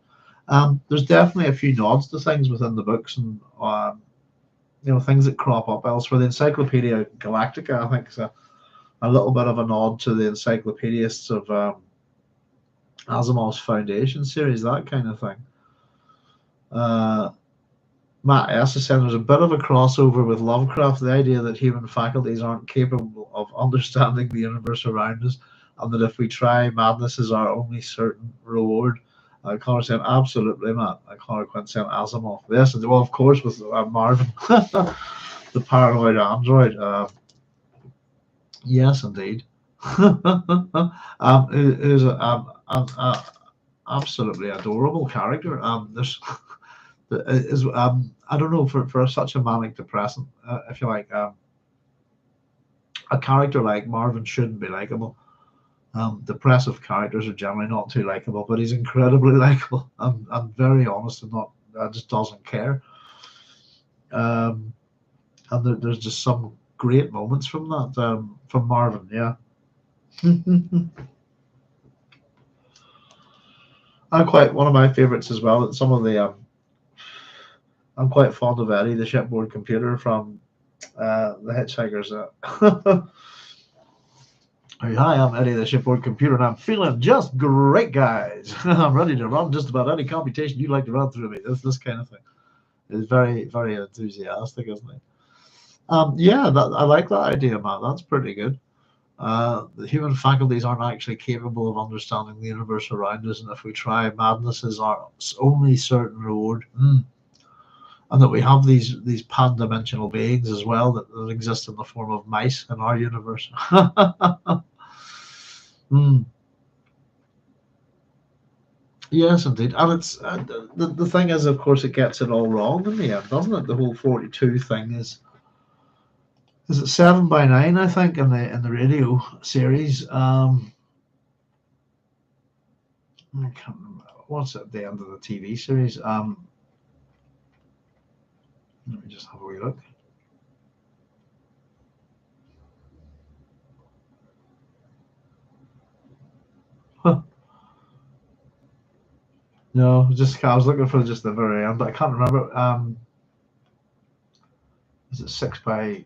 There's definitely a few nods to things within the books, and things that crop up elsewhere. The Encyclopedia Galactica, I think, is a little bit of a nod to the encyclopedists of Asimov's Foundation series, that kind of thing. Matt S. is saying there's a bit of a crossover with Lovecraft, the idea that human faculties aren't capable of understanding the universe around us, and that if we try, madness is our only certain reward. Connor saying, absolutely, Matt. Connor Quinn saying, Asimov. Yes, well, of course, with Marvin, the paranoid android. Yes, indeed. Who's absolutely adorable character. There's is I don't know, for such a manic depressant, if you like, a character like Marvin shouldn't be likable. Depressive characters are generally not too likable, but he's incredibly likable and very honest and not just doesn't care. Um, and there's just some great moments from that from Marvin. Yeah. I'm quite one of my favorites as well. Some of the I'm quite fond of Eddie, the shipboard computer from the Hitchhikers. Hi, I'm Eddie, the shipboard computer, and I'm feeling just great, guys. I'm ready to run just about any computation you'd like to run through me. This kind of thing. It's very, very enthusiastic, isn't it? Yeah, I like that idea, Matt. That's pretty good. The human faculties aren't actually capable of understanding the universe around us, and if we try, madness is our only certain reward. And that we have these pan-dimensional beings as well that exist in the form of mice in our universe. Yes, indeed. And it's the thing is, of course, it gets it all wrong in the end, doesn't it? The whole 42 thing is it 7 by 9? I think in the radio series. I can't remember what's at the end of the TV series. Let me just have a wee look. Huh. No, just I was looking for just the very end, but I can't remember. Is it 6 by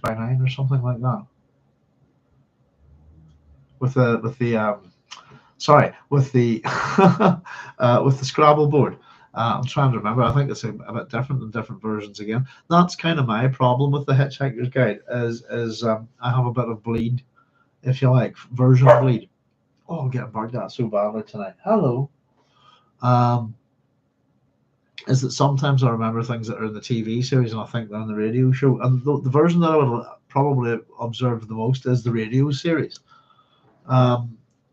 9 or something like that? With the sorry, with the with the Scrabble board. I'm trying to remember. I think it's a bit different in different versions again. That's kind of my problem with the Hitchhiker's Guide. Is I have a bit of bleed, if you like, version bleed. Oh, I'm getting burnt out so badly tonight. Hello. Um, is that sometimes I remember things that are in the TV series and I think they're in the radio show. And the version that I would probably observe the most is the radio series,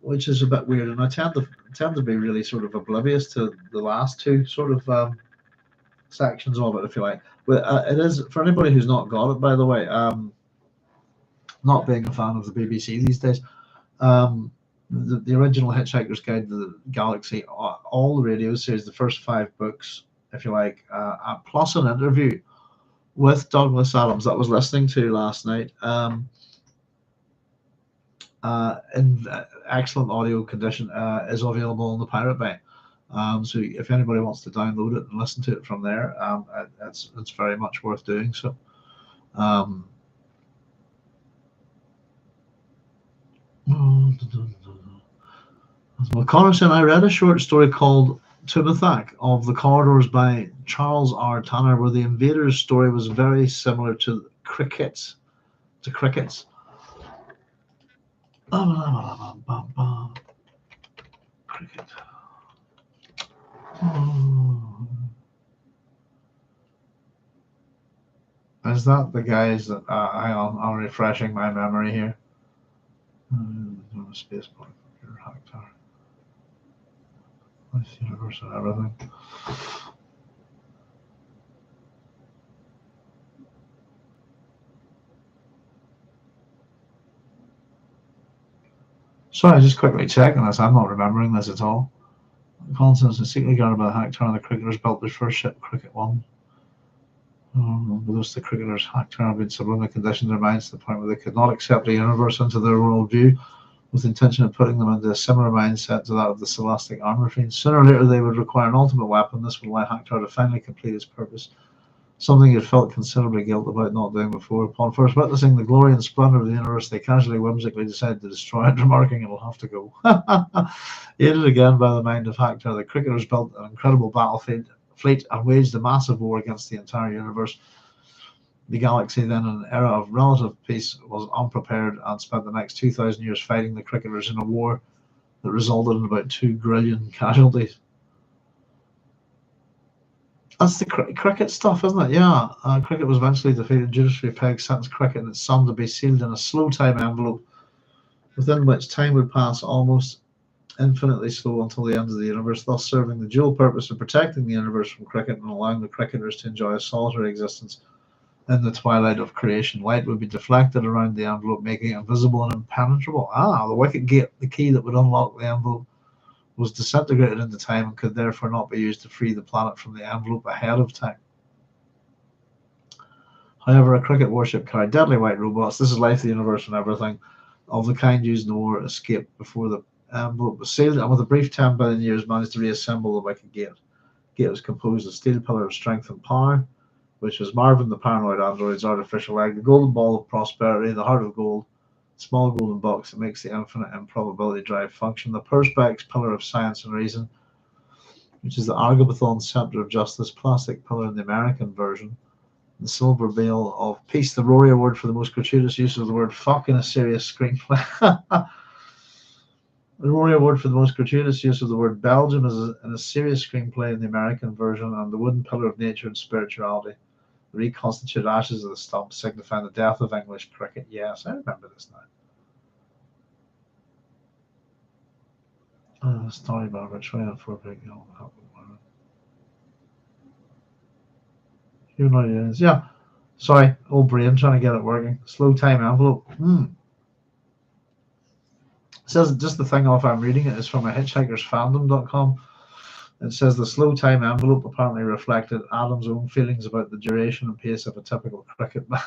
which is a bit weird. And I tend to be really sort of oblivious to the last two sort of sections of it, if you like. But it is, for anybody who's not got it, by the way, not being a fan of the BBC these days. The original Hitchhiker's Guide to the Galaxy, all the radio series, the first 5 books, if you like, plus an interview with Douglas Adams that I was listening to last night, in excellent audio condition, is available on the Pirate Bay. So if anybody wants to download it and listen to it from there, it's very much worth doing so. Well, Connor said, I read a short story called Tumathak of the Corridors by Charles R. Tanner, where the invaders' story was very similar to crickets. Cricket. Is that the guys that? Hang on, I'm refreshing my memory here. Space point. Universe and everything. Sorry, just quickly checking this. I'm not remembering this at all. Constance is secretly guarded by the Hacktown and the cricketers built their first ship, Cricket 1. Those the cricketers Hacktown have been subliminally conditioned their minds to the point where they could not accept the universe into their worldview, with the intention of putting them into a similar mindset to that of the Scholastic armor fiends. Sooner or later, they would require an ultimate weapon. This would allow Hacktown to finally complete its purpose, something he had felt considerably guilt about not doing before. Upon first witnessing the glory and splendor of the universe, they casually, whimsically decided to destroy it, remarking, "It'll have to go." Aided again by the mind of Hacktown, the cricketers built an incredible battlefield fleet and waged a massive war against the entire universe. The galaxy, then in an era of relative peace, was unprepared and spent the next 2,000 years fighting the cricketers in a war that resulted in about 2 grillion casualties. That's the cricket stuff, isn't it? Yeah. Cricket was eventually defeated. Judiciary Peg sentenced Cricket and its son to be sealed in a slow time envelope, within which time would pass almost infinitely slow until the end of the universe, thus serving the dual purpose of protecting the universe from cricket and allowing the cricketers to enjoy a solitary existence in the twilight of creation. Light would be deflected around the envelope, making it invisible and impenetrable. The wicket gate, the key that would unlock the envelope, was disintegrated into time and could therefore not be used to free the planet from the envelope ahead of time. However, a cricket warship carried deadly white robots. This is Life, the Universe, and Everything, of the kind used in the war, escaped before the envelope was sealed, and with a brief 10 billion years managed to reassemble the wicket gate. The gate was composed of steel pillar of strength and power, which was Marvin the paranoid android's artificial egg, the golden ball of prosperity, the heart of gold, small golden box that makes the infinite improbability drive function, the perspex pillar of science and reason, which is the Argobathon scepter of justice, plastic pillar in the American version, the silver bale of peace, the Rory Award for the most gratuitous use of the word fuck in a serious screenplay. The Rory Award for the most gratuitous use of the word Belgium in a serious screenplay in the American version, and the wooden pillar of nature and spirituality, the reconstituted ashes of the stump, signifying the death of English cricket. Yes, I remember this now. Story about which way and four big hill. Yeah. Sorry, old brain trying to get it working. Slow time envelope. It says just the thing off I'm reading it is from a hitchhikersfandom.com. It says the slow time envelope apparently reflected Adam's own feelings about the duration and pace of a typical cricket match.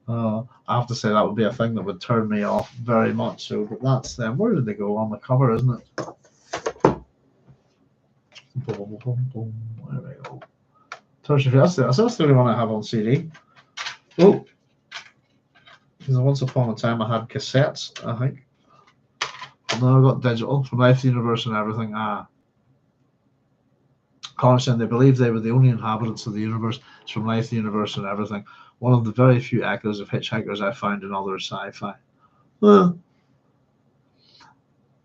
I have to say that would be a thing that would turn me off very much so, but that's them. Where did they go? On the cover, isn't it? Boom, boom, boom. There we go. That's the only one I have on CD. Oh, because once upon a time I had cassettes, I think. But now I've got digital from Life, the Universe, and Everything. Connor said they believed they were the only inhabitants of the universe. It's from Life, the Universe, and Everything. One of the very few echoes of Hitchhikers I find in other sci-fi.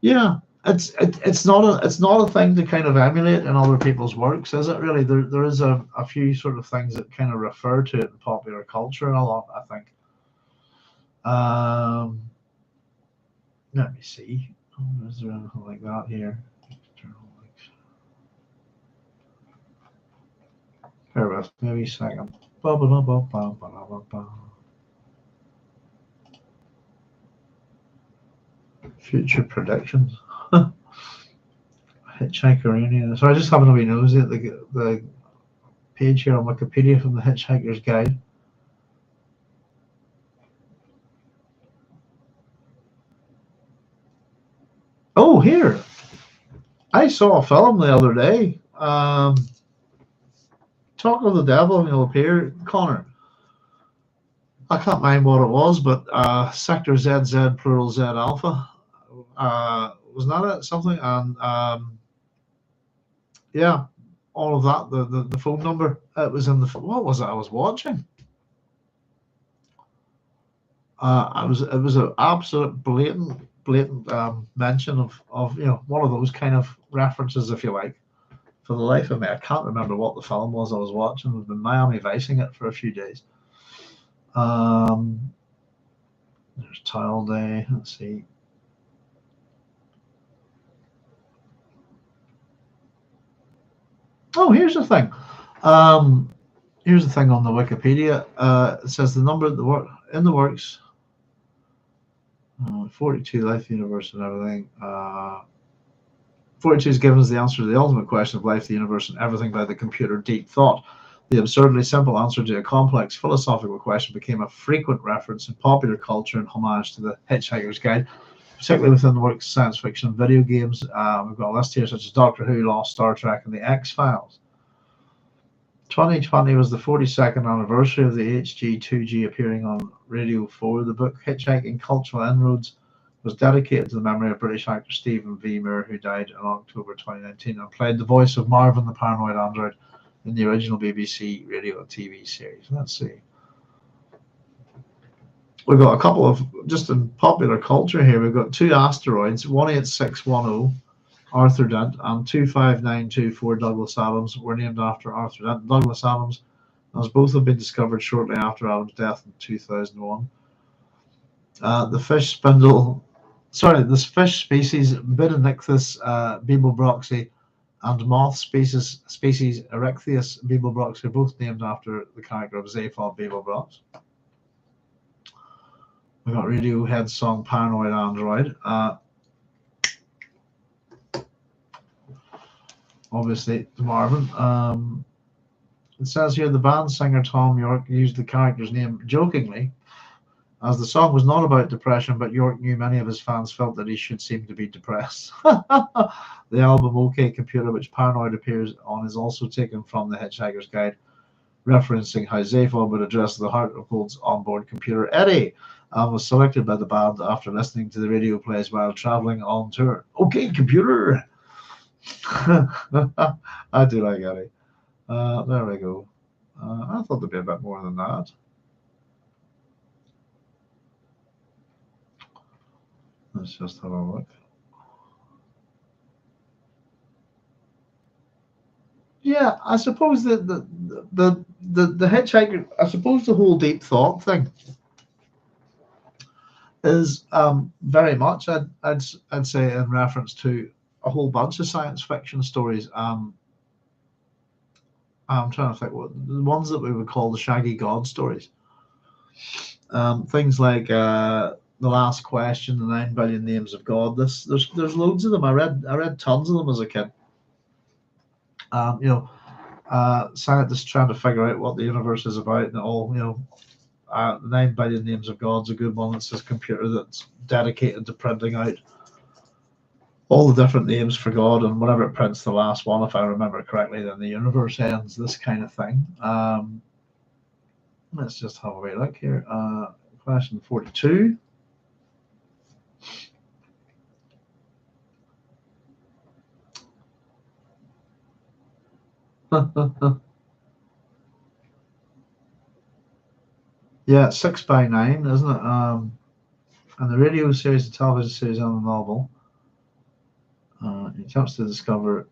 Yeah, it's not a thing to kind of emulate in other people's works, is it? Really, there is a few sort of things that kind of refer to it in popular culture a lot, I think. Let me see. Is there anything like that here? Bear with me a second. Future predictions. Hitchhiker. So I just happen to be nosy at the page here on Wikipedia from the Hitchhiker's Guide. Oh, here. I saw a film the other day. Talk of the Devil, and he'll appear. Connor. I can't mind what it was, but Sector ZZ plural Z Alpha. Was that it? Something? And yeah, all of that. The phone number. It was in the. What was it I was watching? It was an absolute blatant mention of one of those kind of references, if you like. For the life of me, I can't remember what the film was I was watching. We've been Miami Vicing it for a few days. There's Tile Day. Let's see. Oh, here's the thing. Here's the thing on the Wikipedia. It says the number in the works. 42 Life, Universe, and Everything. 42 is given as the answer to the ultimate question of life, the universe, and everything by the computer Deep Thought. The absurdly simple answer to a complex philosophical question became a frequent reference in popular culture and homage to the Hitchhiker's Guide, particularly within the works of science fiction and video games. We've got a list here such as Doctor Who, Lost, Star Trek, and the X-Files. 2020 was the 42nd anniversary of the HG2G appearing on Radio 4. The book Hitchhiking Cultural Inroads was dedicated to the memory of British actor Stephen V. Moore, who died in October 2019 and played the voice of Marvin the Paranoid Android in the original BBC radio and TV series. Let's see. We've got a couple of, just in popular culture here, we've got two asteroids, 18610, Arthur Dent, and 25924, Douglas Adams, were named after Arthur Dent and Douglas Adams, as both have been discovered shortly after Adams' death in 2001. The fish spindle sorry, this fish species, Bidonychthys bibelbroxi, and moth species Erectheus bibelbrox are both named after the character of Zaphod Beeblebrox. We got Radiohead's song Paranoid Android. Obviously, Marvin. It says here the band singer Tom York used the character's name jokingly, as the song was not about depression, but York knew many of his fans felt that he should seem to be depressed. The album OK Computer, which Paranoid appears on, is also taken from the Hitchhiker's Guide, referencing how Zaphod would address the heart of Gold's onboard computer Eddie, and was selected by the band after listening to the radio plays while traveling on tour. OK Computer! I do like Eddie. There we go. I thought there'd be a bit more than that. Let's just have a look. Yeah, I suppose the Hitchhiker. I suppose the whole deep thought thing is very much. I'd say in reference to a whole bunch of science fiction stories. I'm trying to think what the ones that we would call the Shaggy God stories. Things like The Last Question, The 9 Billion Names of God. There's loads of them. I read tons of them as a kid. Scientists trying to figure out what the universe is about, and all. The 9 Billion Names of God's a good one. It's this computer that's dedicated to printing out all the different names for God, and whenever it prints the last one, if I remember correctly, then the universe ends. This kind of thing. Let's just have a wee look here. Question 42. Yeah, 6x9, isn't it? And the radio series, the television series, and the novel. He attempts to discover,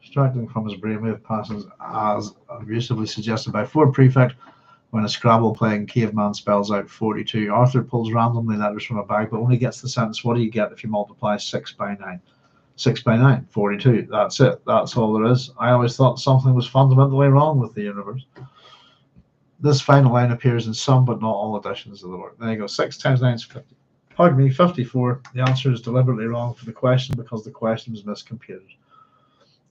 extracting from his brainwave passes as abusively suggested by Ford Prefect when a Scrabble playing caveman spells out 42. Arthur pulls randomly letters from a bag, but only gets the sentence, what do you get if you multiply 6x9? 6x9, 42. That's it. That's all there is. I always thought something was fundamentally wrong with the universe. This final line appears in some but not all editions of the work. There you go. 6 times 9 is 50. Pardon me, 54. The answer is deliberately wrong for the question because the question was miscomputed.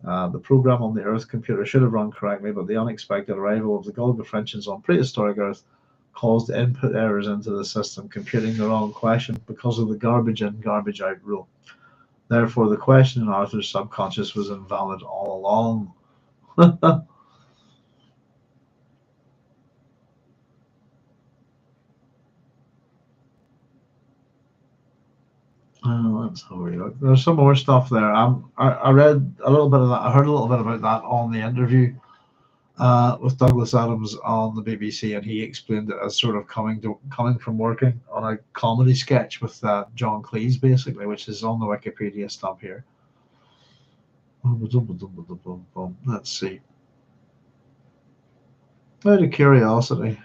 The program on the Earth computer should have run correctly, but the unexpected arrival of the Golgafrinchans on prehistoric Earth caused input errors into the system, computing the wrong question because of the garbage in, garbage out rule. Therefore, the question in Arthur's subconscious was invalid all along. Let's have a look. There's some more stuff there. I read a little bit of that. I heard a little bit about that on the interview with Douglas Adams on the BBC, and he explained it as sort of coming from working on a comedy sketch with John Cleese, basically, which is on the Wikipedia stuff here. Let's see. Out of curiosity,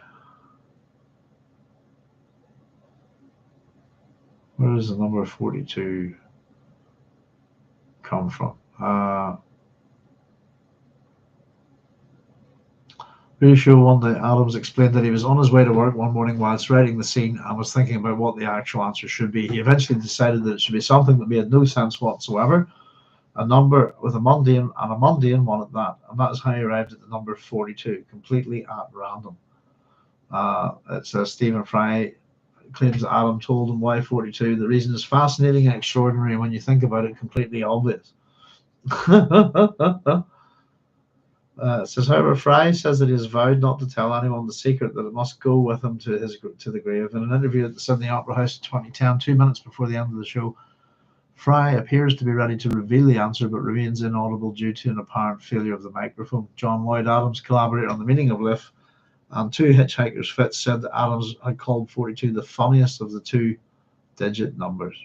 where does the number 42 come from? Pretty sure one day Adams explained that he was on his way to work one morning whilst writing the scene and was thinking about what the actual answer should be. He eventually decided that it should be something that made no sense whatsoever, a number with a mundane one at that, and that is how he arrived at the number 42, completely at random. It says Stephen Fry claims that Adam told him why 42. The reason is fascinating and extraordinary when you think about it, completely obvious. It says, however, Fry says that he has vowed not to tell anyone the secret, that it must go with him to the grave. In an interview at the Sydney Opera House in 2010, 2 minutes before the end of the show, Fry appears to be ready to reveal the answer, but remains inaudible due to an apparent failure of the microphone. John Lloyd Adams, collaborator on The Meaning of Life, and two Hitchhiker's Fits, said that Adams had called 42 the funniest of the two-digit numbers.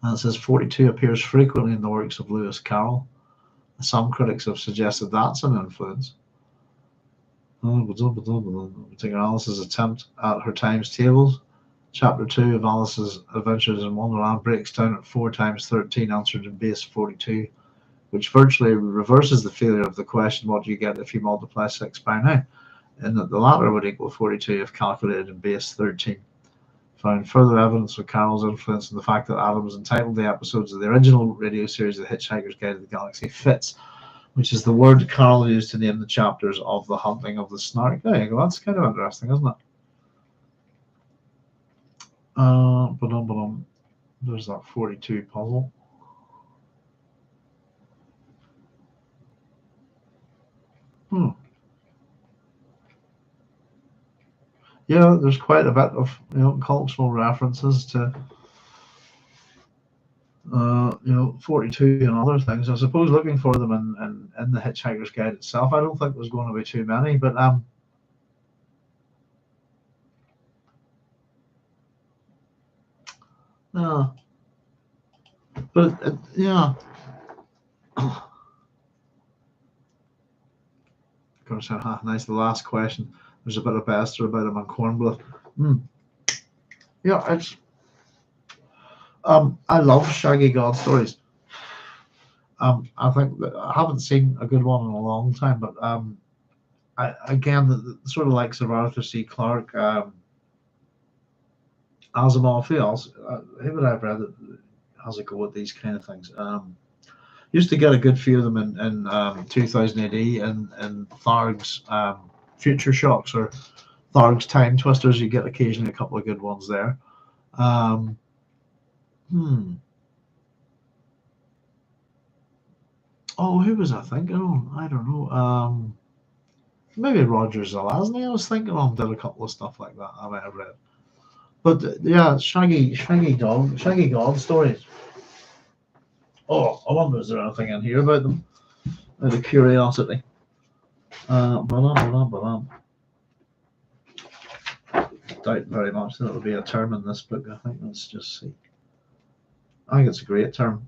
And it says 42 appears frequently in the works of Lewis Carroll. Some critics have suggested that's an influence. Take Alice's attempt at her times tables. Chapter 2 of Alice's Adventures in Wonderland breaks down at 4 times 13 answered in base 42, which virtually reverses the failure of the question, what do you get if you multiply 6 by 9? In that the latter would equal 42 if calculated in base 13. Found further evidence of Carroll's influence in the fact that Adams entitled the episodes of the original radio series The Hitchhiker's Guide to the Galaxy Fits, which is the word Carroll used to name the chapters of The Hunting of the Snark. There you go, that's kind of interesting, isn't it? There's that 42 puzzle. Yeah, there's quite a bit of cultural references to 42 and other things. I suppose looking for them in the Hitchhiker's Guide itself, I don't think there's going to be too many, but no. But yeah. Of course, nice. The last question. There's a bit of Bester about him on Cornbluff. Yeah, it's. I love Shaggy God stories. I think that I haven't seen a good one in a long time, but the sort of likes of Arthur C. Clarke, Asimov, who else? Who would I've read that has a go at these kind of things? Used to get a good few of them in 2000 AD and Tharg's Future Shocks or Tharg's Time Twisters. You get occasionally a couple of good ones there. Oh, who was I thinking of? I don't know. Maybe Roger Zelazny. I was thinking of did a couple of stuff like that. I might have read. But yeah, Shaggy God stories. Oh, I wonder is there anything in here about them? Out of curiosity. Doubt very much that it'll be a term in this book. I think let's just see. I think it's a great term.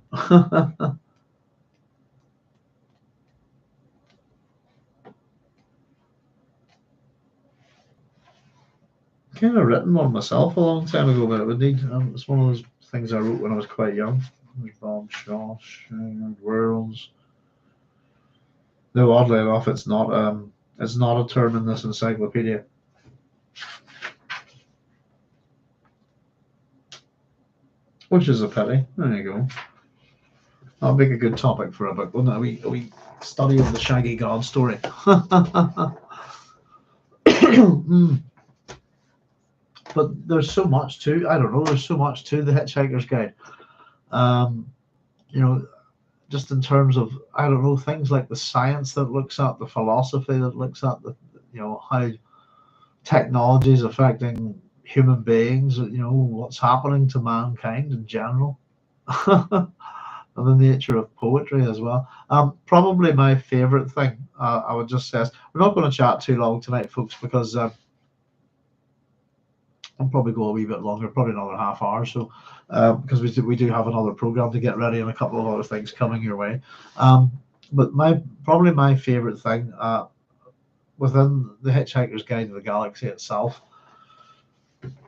Kind of written one myself a long time ago, but it would need. It's one of those things I wrote when I was quite young. Bob Shaw, Worlds. No, oddly enough, it's not a term in this encyclopedia. Which is a pity. There you go. That'll make a good topic for a book, wouldn't it? A wee study of the Shaggy God story. But there's so much to, I don't know, there's so much to the Hitchhiker's Guide. Just in terms of, I don't know, things like the science that looks at, the philosophy that looks at, how technology is affecting human beings, what's happening to mankind in general. And the nature of poetry as well. Probably my favorite thing, I would just say, we're not going to chat too long tonight, folks, because I'll probably go a wee bit longer, probably another half hour. So, because we do have another program to get ready and a couple of other things coming your way. But probably my favorite thing within the Hitchhiker's Guide to the Galaxy itself,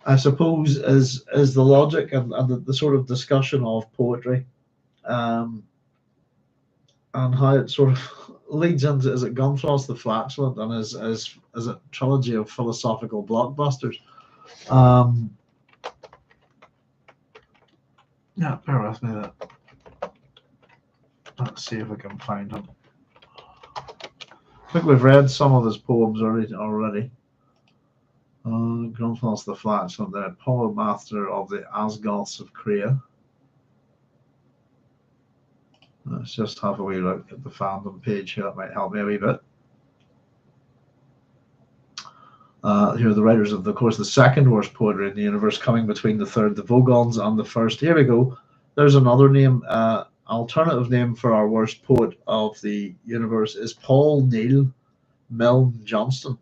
I suppose, is the logic and the sort of discussion of poetry, and how it sort of leads into, is it Gumfrost the Flatulent and is a trilogy of philosophical blockbusters. Yeah, bear with me there. Let's see if I can find him. I think we've read some of his poems already. Gumfrost the Flatulent, the Polymaster of the Asgoths of Krea. Let's just have a wee look at the fandom page here. That might help me a wee bit. Here are the writers of, the second worst poetry in the universe, coming between the third, the Vogons, and the first. Here we go. There's another name. Alternative name for our worst poet of the universe is Paul Neil Milne Johnston.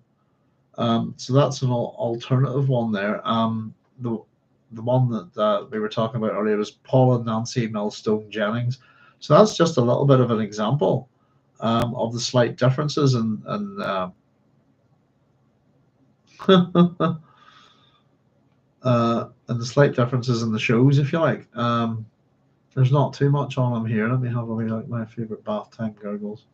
So that's an alternative one there. The one that we were talking about earlier is Paul and Nancy Millstone Jennings. So that's just a little bit of an example of the slight differences in and the slight differences in the shows, if you like. There's not too much on them here. Let me have a wee look. My favorite bath time gurgles.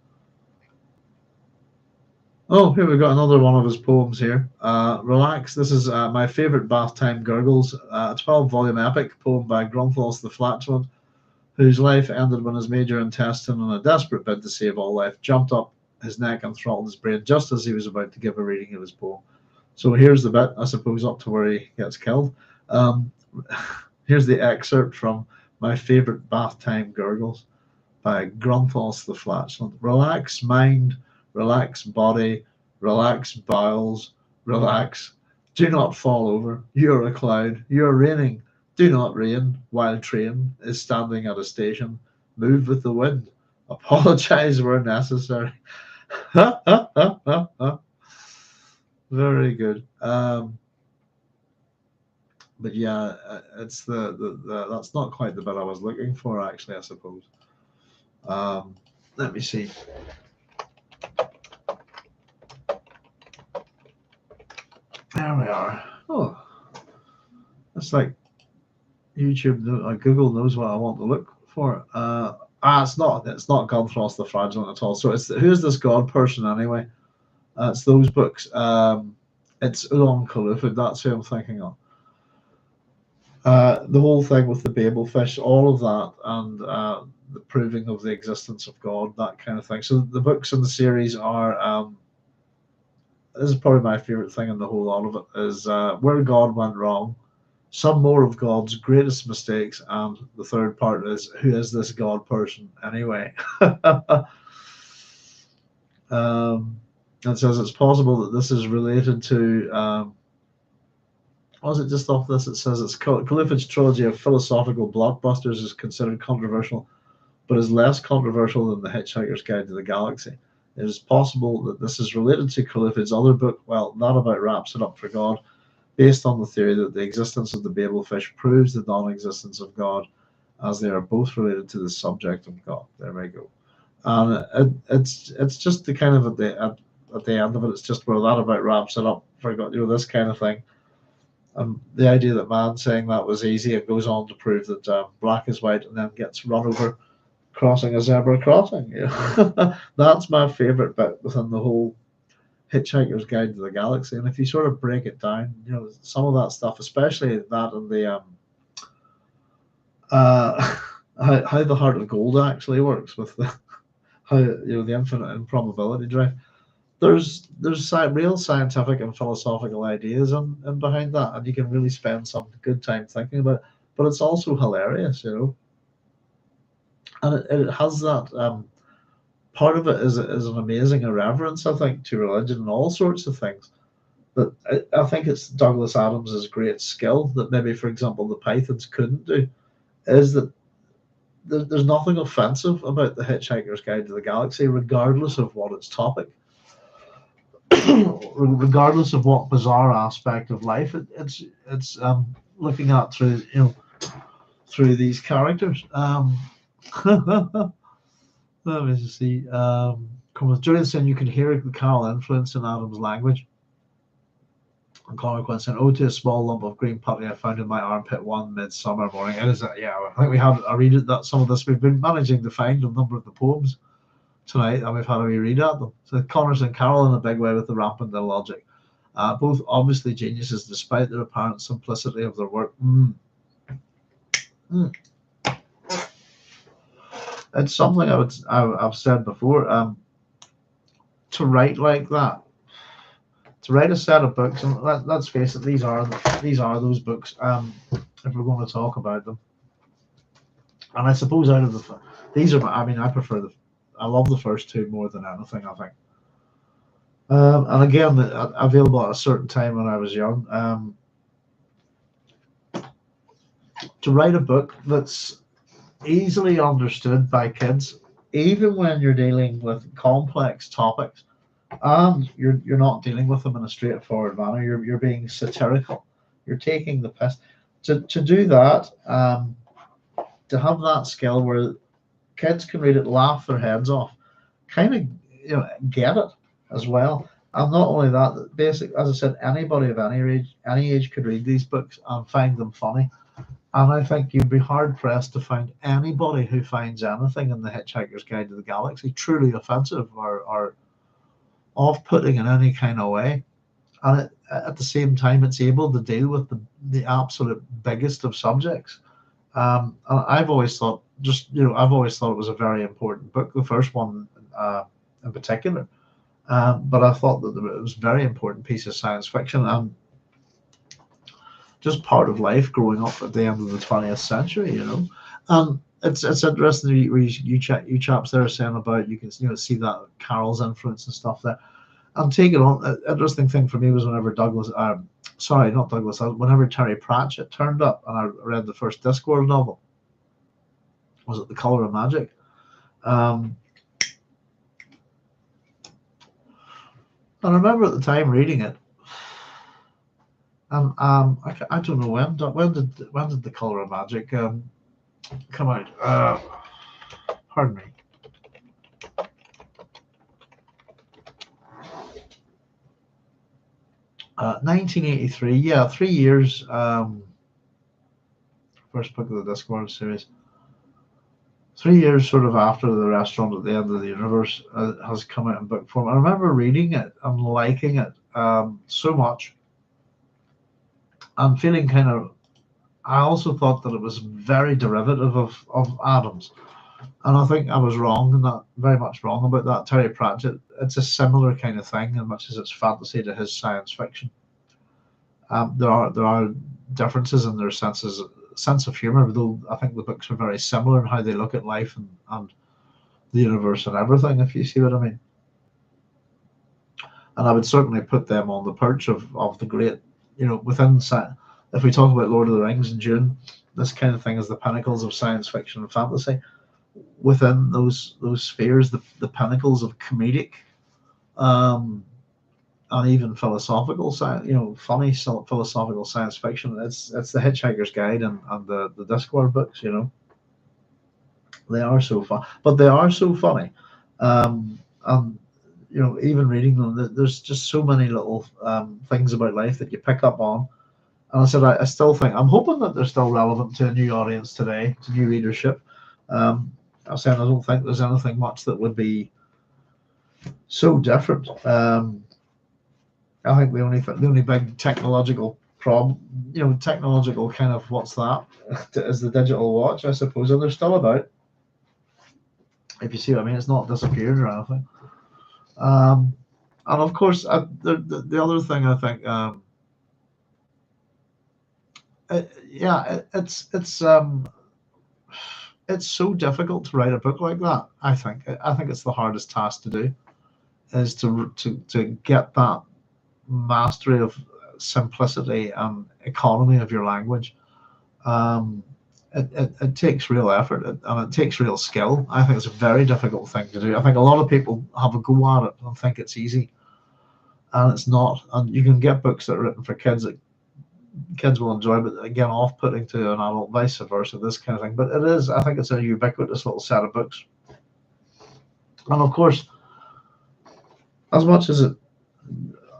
Oh, here we've got another one of his poems here. Relax. This is my favorite bath time gurgles, a 12-volume epic poem by Grunthos the Flatulent, whose life ended when his major intestine, in a desperate bid to save all life, jumped up his neck and throttled his brain just as he was about to give a reading of his poem. So here's the bit, I suppose, up to where he gets killed. Here's the excerpt from my favorite bath time gurgles by Grunthos the Flatulent. Relax mind, relax body, relax bowels, relax. Do not fall over. You're a cloud. You're raining. Do not rain while train is standing at a station. Move with the wind. Apologize where necessary. Very good. But yeah, it's the that's not quite the bit I was looking for, actually, I suppose. Let me see. There we are. Oh, it's like YouTube, Google knows what I want to look for. It's not Gunthros the Fraudulent at all. So it's who's this God person anyway? It's those books. It's Ulan Khulufid. That's who I'm thinking of. The whole thing with the Babel fish, all of that, and the proving of the existence of God, that kind of thing. So the books in the series are. This is probably my favorite thing in the whole lot of it is where God went wrong, some more of God's greatest mistakes, and the third part is who is this God person anyway. It says it's possible that this is related to. Was it just off this? It says it's Khulufid's trilogy of philosophical blockbusters is considered controversial, but is less controversial than The Hitchhiker's Guide to the Galaxy. It is possible that this is related to Khulufid's other book, well, that about wraps it up for God, based on the theory that the existence of the Babel fish proves the non-existence of God, as they are both related to the subject of God. There we go. And it's just the kind of at the end of it, it's just where that about wraps it up for God, this kind of thing. And the idea that man saying that was easy, it goes on to prove that black is white and then gets run over crossing a zebra crossing. That's my favorite bit within the whole Hitchhiker's Guide to the Galaxy. And if you sort of break it down, some of that stuff, especially that and the how the heart of gold actually works with the how the infinite improbability drive. There's real scientific and philosophical ideas in behind that, and you can really spend some good time thinking about it. But it's also hilarious, and it has that part of it is an amazing irreverence, I think, to religion and all sorts of things. That I think it's Douglas Adams's great skill that maybe, for example, the Pythons couldn't do, is that there's nothing offensive about the Hitchhiker's Guide to the Galaxy, regardless of what its topic. Regardless of what bizarre aspect of life it's looking at through these characters. Let me see. Julian saying you can hear the Carol influence in Adam's language. And Connor Quinn saying, "Oh, to a small lump of green putty I found in my armpit one midsummer morning." It is yeah. I think we had a read at that. Some of this we've been managing to find a number of the poems tonight, and we've had a wee read at them. So Connors and Carol in a big way with the rampant illogic. Both obviously geniuses, despite their apparent simplicity of their work. It's something I've said before. To write like that, to write a set of books, and let's face it, these are those books. If we're going to talk about them, and I suppose out of these are, I love the first two more than anything, I think. And again, available at a certain time when I was young. To write a book that's easily understood by kids, even when you're dealing with complex topics, and you're not dealing with them in a straightforward manner. You're being satirical. You're taking the piss. To do that, to have that skill where kids can read it, laugh their heads off, kind of get it as well. And not only that, basic, as I said, anybody of any age could read these books and find them funny. And I think you'd be hard pressed to find anybody who finds anything in the Hitchhiker's Guide to the Galaxy truly offensive or off-putting in any kind of way. And at the same time, it's able to deal with the absolute biggest of subjects. And I've always thought, I've always thought it was a very important book, the first one in particular. But I thought that it was a very important piece of science fiction and just part of life growing up at the end of the 20th century, And it's interesting you chaps there are saying about you can see that Carol's influence and stuff there. And take it on. An interesting thing for me was whenever whenever Terry Pratchett turned up and I read the first Discworld novel. Was it The Color of Magic? And I remember at the time reading it, and I don't know when did The Color of Magic come out? Pardon me. 1983. Yeah, 3 years. First book of the Discworld series. 3 years sort of after The Restaurant at the End of the Universe has come out in book form. I remember reading it and liking it so much and feeling kind of. I also thought that it was very derivative of Adams. And I think I was wrong in that, very much wrong about that. Terry Pratchett, it's a similar kind of thing, as much as it's fantasy to his science fiction. There are differences in their sense of humor, though I think the books are very similar in how they look at life and the universe and everything, if you see what I mean. And I would certainly put them on the perch of the great, within, if we talk about Lord of the Rings in June, this kind of thing is the pinnacles of science fiction and fantasy. Within those spheres, the pinnacles of comedic, and even philosophical science, funny philosophical science fiction. It's the Hitchhiker's Guide and the Discworld books. They are so fun, but they are so funny. And even reading them, there's just so many little things about life that you pick up on. And I said, I still think, I'm hoping that they're still relevant to a new audience today, to new readership. I said, I don't think there's anything much that would be so different. I think the only big technological problem, technological kind of what's that, is the digital watch, I suppose, and they're still about. If you see what I mean, it's not disappeared or anything. And of course, the other thing I think, it's so difficult to write a book like that. I think it's the hardest task to do, is to get that mastery of simplicity and economy of your language. It takes real effort and it takes real skill. I think it's a very difficult thing to do. I think a lot of people have a go at it and think it's easy, and it's not. And you can get books that are written for kids that kids will enjoy, but again, off-putting to an adult, vice versa, this kind of thing. But it is, I think it's a ubiquitous little set of books. And of course, as much as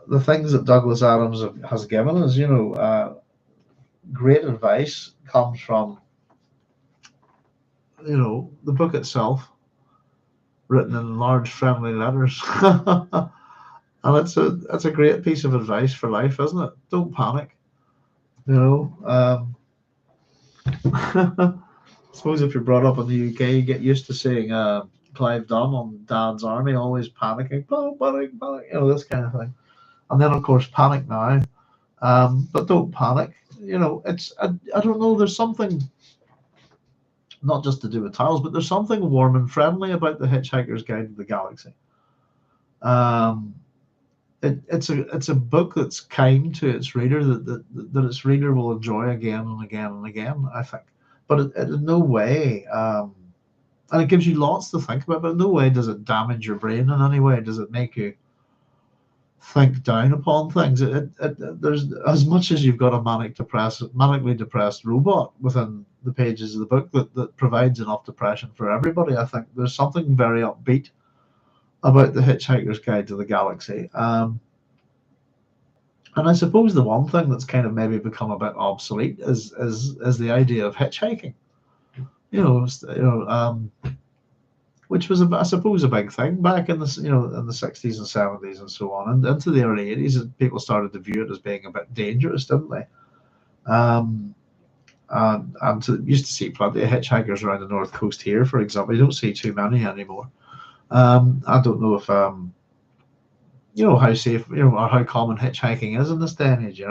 the things that Douglas Adams has given us, great advice comes from, the book itself, written in large friendly letters. And it's a great piece of advice for life, isn't it? Don't panic. I suppose if you're brought up in the UK, you get used to seeing Clive Dunn on Dad's Army, always panicking, panic, this kind of thing. And then, of course, panic now. But don't panic. It's I don't know. There's something not just to do with tiles, but there's something warm and friendly about the Hitchhiker's Guide to the Galaxy. It's a book that's kind to its reader, that its reader will enjoy again and again and again, I think. But it in no way, and it gives you lots to think about, but in no way does it damage your brain in any way. Does it make you think down upon things? There's, as much as you've got a manically depressed robot within the pages of the book that provides enough depression for everybody, I think there's something very upbeat about the Hitchhiker's Guide to the Galaxy. And I suppose the one thing that's kind of maybe become a bit obsolete is the idea of hitchhiking. Which was, I suppose, a big thing back in the in the 60s and 70s and so on, and into the early 80s. People started to view it as being a bit dangerous, didn't they? Used to see plenty of hitchhikers around the north coast here, for example. You don't see too many anymore. I don't know if how safe, or how common hitchhiking is in this day and age.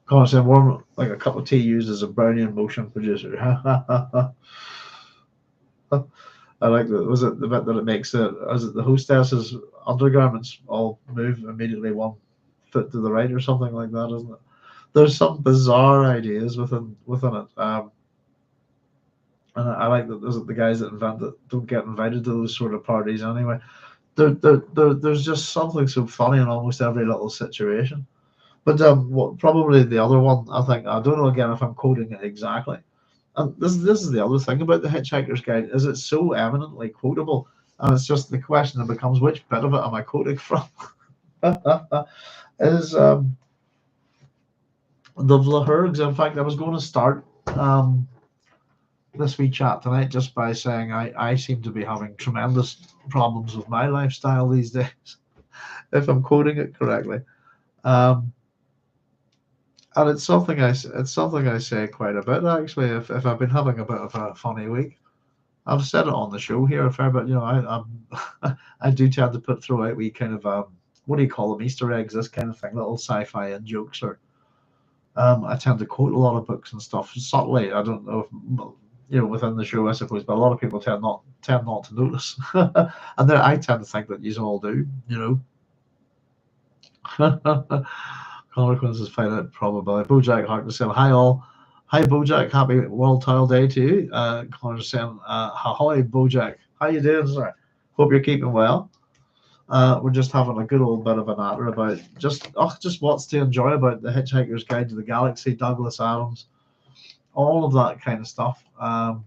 Can't say warm like a cup of tea used as a Brownian motion producer. I like that. Was it the bit that it makes the hostess's undergarments all move immediately one foot to the right or something like that, isn't it? There's some bizarre ideas within it. And I like that the guys that invent it don't get invited to those sort of parties anyway. There's just something so funny in almost every little situation. But probably the other one, I think, I don't know again if I'm quoting it exactly. And this is the other thing about the Hitchhiker's Guide, is it's so eminently quotable, and it's just the question that becomes, which bit of it am I quoting from? Is the Vlahurgs. In fact, I was going to start this wee chat tonight just by saying I seem to be having tremendous problems with my lifestyle these days, if I'm quoting it correctly. And it's something I say quite a bit, actually. If I've been having a bit of a funny week, I've said it on the show here a fair bit. I do tend to throw out wee kind of what do you call them, Easter eggs, this kind of thing, little sci-fi and jokes, or I tend to quote a lot of books and stuff subtly. I don't know if within the show, I suppose, but a lot of people tend not to notice, and then I tend to think that you all do, Connor Quinn says find out probability. Bojack Harkness saying hi all. Hi Bojack, happy World Tile Day to you. Connor's saying ahoy Bojack. How you doing, sir? Hope you're keeping well. We're just having a good old bit of a natter about just what's to enjoy about the Hitchhiker's Guide to the Galaxy, Douglas Adams, all of that kind of stuff. Not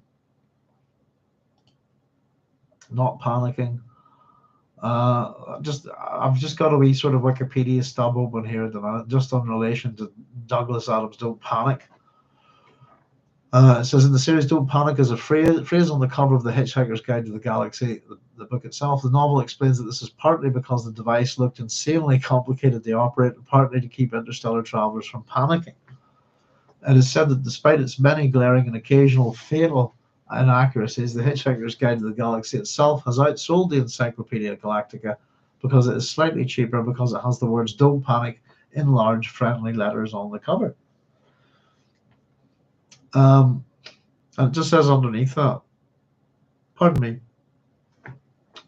panicking. I've just got a wee sort of Wikipedia stub open here at the minute, just in relation to Douglas Adams' Don't Panic. It says in the series, Don't Panic is a phrase on the cover of the Hitchhiker's Guide to the Galaxy, the book itself. The novel explains that this is partly because the device looked insanely complicated to operate, and partly to keep interstellar travelers from panicking. It is said that despite its many glaring and occasional fatal inaccuracies, the Hitchhiker's Guide to the Galaxy itself has outsold the Encyclopedia Galactica because it is slightly cheaper, because it has the words Don't Panic in large friendly letters on the cover. And it just says underneath that, pardon me,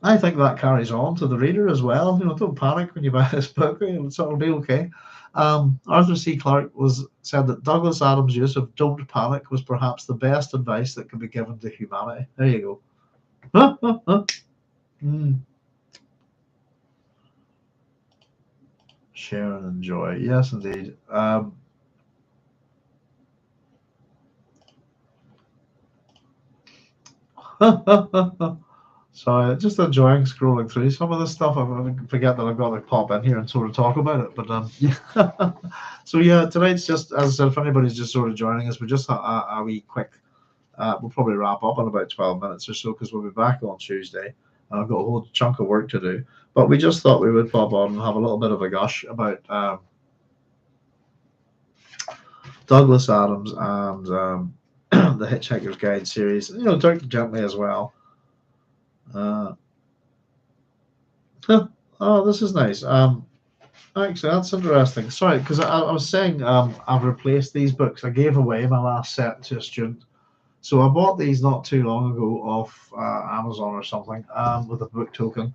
I think that carries on to the reader as well. Don't panic when you buy this book, it'll be okay. Arthur C. Clarke said that Douglas Adams' use of "don't panic" was perhaps the best advice that could be given to humanity. There you go. Share and enjoy. Yes, indeed. So just enjoying scrolling through some of this stuff. I forget that I've got to pop in here and sort of talk about it. But yeah. So yeah, tonight's just, as I said, if anybody's just sort of joining us, we're just a wee quick. We'll probably wrap up in about 12 minutes or so, because we'll be back on Tuesday. I've got a whole chunk of work to do. But we just thought we would pop on and have a little bit of a gush about Douglas Adams and the Hitchhiker's Guide series. Talk gently as well. Oh, this is nice. Actually, that's interesting. Sorry, because I was saying I've replaced these books. I gave away my last set to a student. So I bought these not too long ago off Amazon or something with a book token.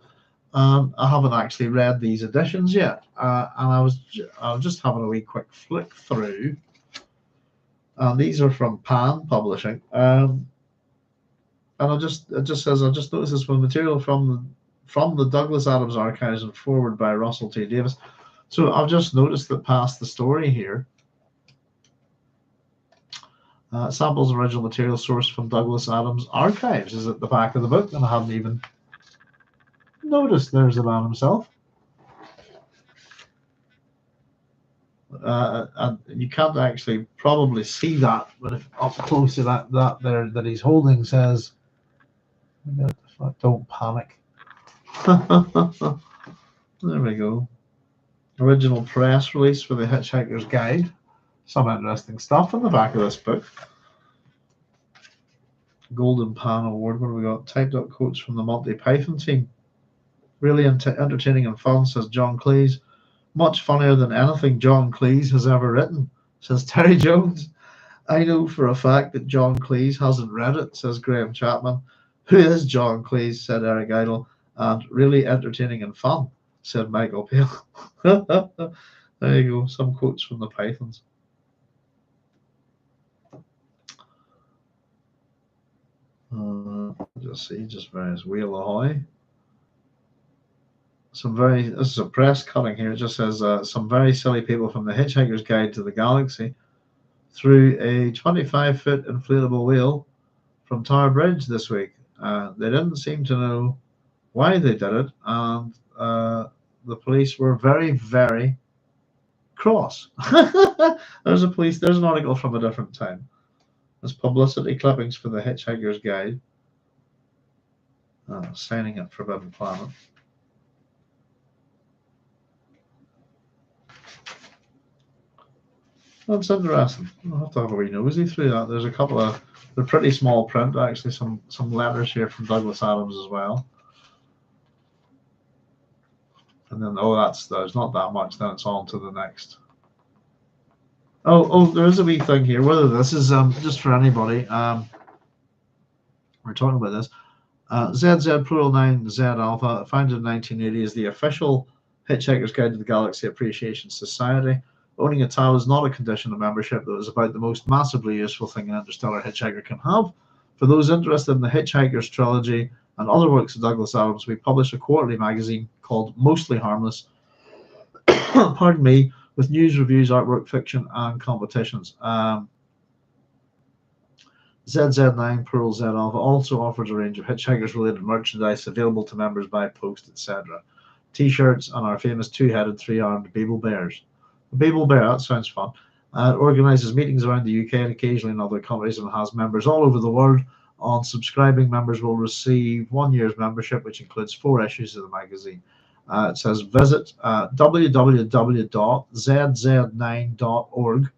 I haven't actually read these editions yet. And I was just having a wee quick flick through. And these are from Pan Publishing. And it just says, I just noticed this one, material from the Douglas Adams archives and forward by Russell T. Davis. So I've just noticed that past the story here, Samples of original material sourced from Douglas Adams' archives is at the back of the book, and I hadn't even noticed there's the man himself. And you can't actually probably see that, but if up close to that there that he's holding says, "Don't panic." There we go. Original press release for the Hitchhiker's Guide. Some interesting stuff in the back of this book. Golden Pan Award. What have we got? Typed up quotes from the Monty Python team. Really entertaining and fun, says John Cleese. Much funnier than anything John Cleese has ever written, says Terry Jones. I know for a fact that John Cleese hasn't read it, says Graham Chapman. Who is John Cleese, said Eric Idle. And really entertaining and fun, said Michael Pale. There you go, some quotes from the Pythons. Just see, just various Wheel Ahoy. This is a press cutting here. It just says some very silly people from the Hitchhiker's Guide to the Galaxy threw a 25-foot inflatable wheel from Tower Bridge this week. They didn't seem to know why they did it, and the police were very, very cross. There's an article from a different time. There's publicity clippings for the Hitchhiker's Guide. Signing at Forbidden Planet. That's interesting. I'll have to have a wee nosy through that. There's a couple of, they're pretty small print actually, some letters here from Douglas Adams as well. And then, there's not that much, then it's on to the next. There is a wee thing here, whether this is just for anybody. We're talking about this. ZZ Plural 9 Z Alpha, founded in 1980, is the official Hitchhiker's Guide to the Galaxy Appreciation Society. Owning a tile is not a condition of membership, though it is about the most massively useful thing an interstellar hitchhiker can have. For those interested in the Hitchhiker's trilogy and other works of Douglas Adams, we publish a quarterly magazine called Mostly Harmless, pardon me, with news, reviews, artwork, fiction, and competitions. ZZ9 Plural Z Alpha also offers a range of Hitchhikers-related merchandise available to members by post, etc. T-shirts and our famous two-headed, three-armed Babel bears. The Babel bear, that sounds fun. Organises meetings around the UK and occasionally in other countries and has members all over the world. On subscribing, members will receive 1 year's membership, which includes 4 issues of the magazine. It says visit www.zzz9.org.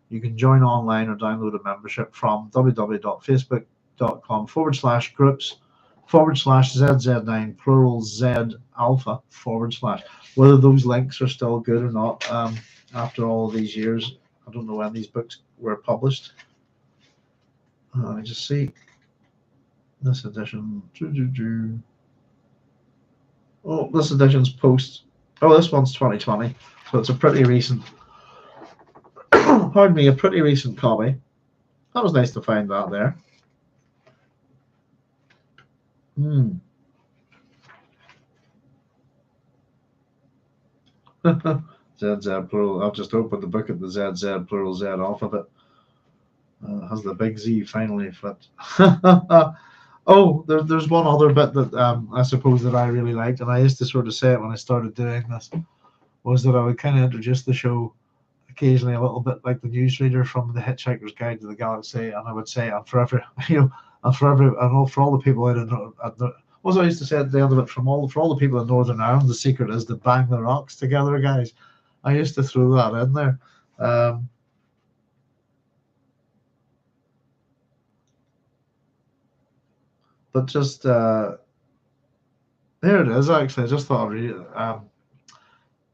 You can join online or download a membership from www.facebook.com/groups/ZZ9 plural Z Alpha /. Whether those links are still good or not after all of these years, I don't know when these books were published. Let me just see. This edition. This edition's post. This one's 2020, so it's a pretty recent. Pardon me, a pretty recent copy. That was nice to find that there. ZZ plural. I've just opened the book at the ZZ plural Z alphabet. Has the big Z finally flipped? There's one other bit that I suppose that I really liked, and I used to sort of say it when I started doing this, was that I would kind of introduce the show occasionally a little bit like the newsreader from the Hitchhiker's Guide to the Galaxy, and I would say, and for all the people out in what I used to say at the end of it, for all the people in Northern Ireland, the secret is to bang the rocks together, guys. I used to throw that in there. But just here it is. Actually, I just thought I'd read it.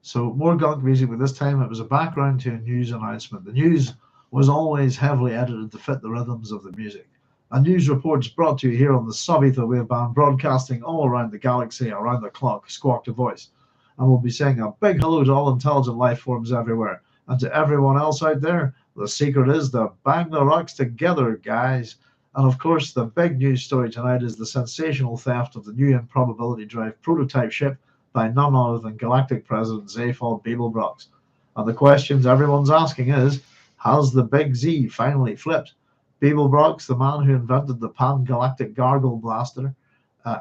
So more gunk music, but this time it was a background to a news announcement. The news was always heavily edited to fit the rhythms of the music. A news report is brought to you here on the Sub-Ether Wave Band, broadcasting all around the galaxy, around the clock, squawked a voice. And we'll be saying a big hello to all intelligent life forms everywhere. And to everyone else out there, the secret is to bang the rocks together, guys. And of course, the big news story tonight is the sensational theft of the new Improbability Drive prototype ship by none other than Galactic President Zaphod Beeblebrox. And the questions everyone's asking is, has the big Z finally flipped? Babel, the man who invented the pan-galactic gargle blaster,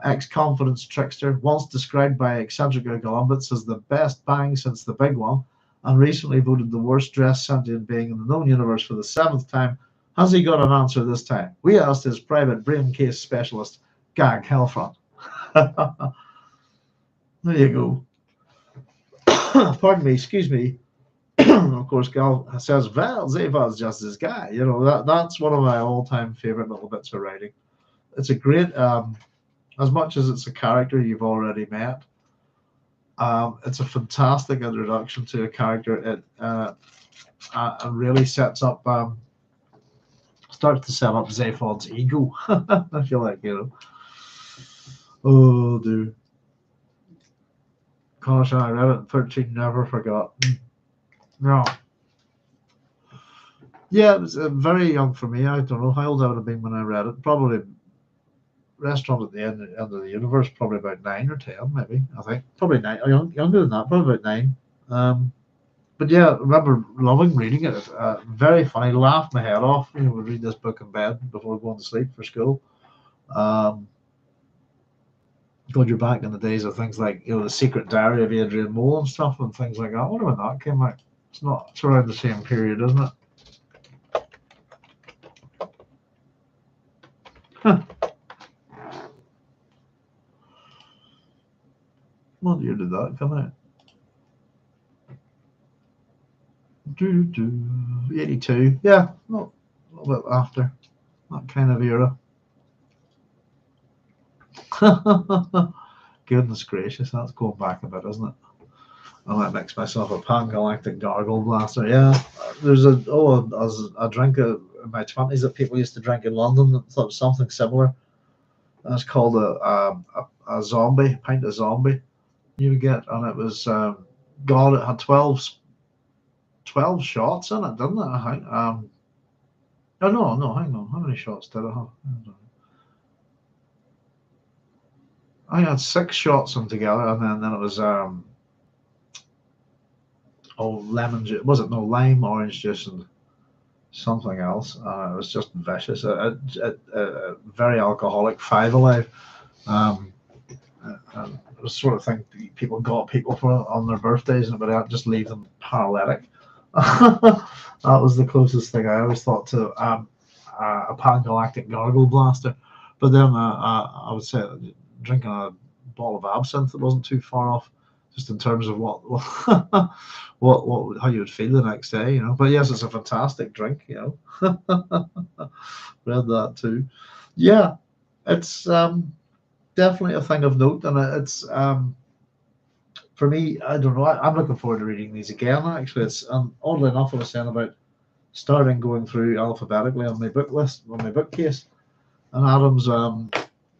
ex-confidence trickster, once described by Eccentrica Columbus as the best bang since the big one, and recently voted the worst-dressed sentient being in the known universe for the 7th time. Has he got an answer this time? We asked his private brain case specialist, Gag Hellfront. There you go. Pardon me, excuse me. Of course, Gal says, well, Zeva's just this guy. You know, that's one of my all-time favorite little bits of writing. It's a great, as much as it's a character you've already met, it's a fantastic introduction to a character. It really sets up, starts to set up Zephod's ego. I feel like, you know. Oh, dude. Gosh, I read it 13, never forgot. No. Yeah, it was very young for me. I don't know how old I would have been when I read it. Probably Restaurant at the End of the Universe, probably about 9 or 10, maybe. I think probably 9, or younger than that, probably about 9. But yeah, I remember loving reading it. Very funny. Laughed my head off. You know, would read this book in bed before going to sleep for school. God, you're back in the days of things like, you know, The Secret Diary of Adrian Mole and stuff and things like that. I wonder when that came out. It's around the same period, isn't it? Huh. What year did that come out? 82. Yeah, not a little bit after that kind of era. Goodness gracious, that's going back a bit, isn't it? I might mix myself a pan-galactic gargle blaster. Yeah, there's a drink in my 20s that people used to drink in London. That thought was something similar. That's called a zombie, a pint of zombie. You would get, and it was God. It had 12 shots in it, didn't it? I think. Oh no, hang on. How many shots did it have? I had 6 shots in together, and then it was lemon juice. Was it no lime, orange juice, and something else? It was just vicious. A very alcoholic 5 Alive. And it was sort of thing people got people for on their birthdays, but I'd just leave them paralytic. That was the closest thing I always thought to a pan-galactic gargle blaster. But then I would say drinking a bottle of absinthe that wasn't too far off, just in terms of what how you would feel the next day, you know. But yes, it's a fantastic drink, you know. Read that too. Yeah, it's definitely a thing of note, and it's for me. I don't know. I'm looking forward to reading these again. Actually, it's oddly enough, I was saying about starting going through alphabetically on my book list, on my bookcase, and Adam's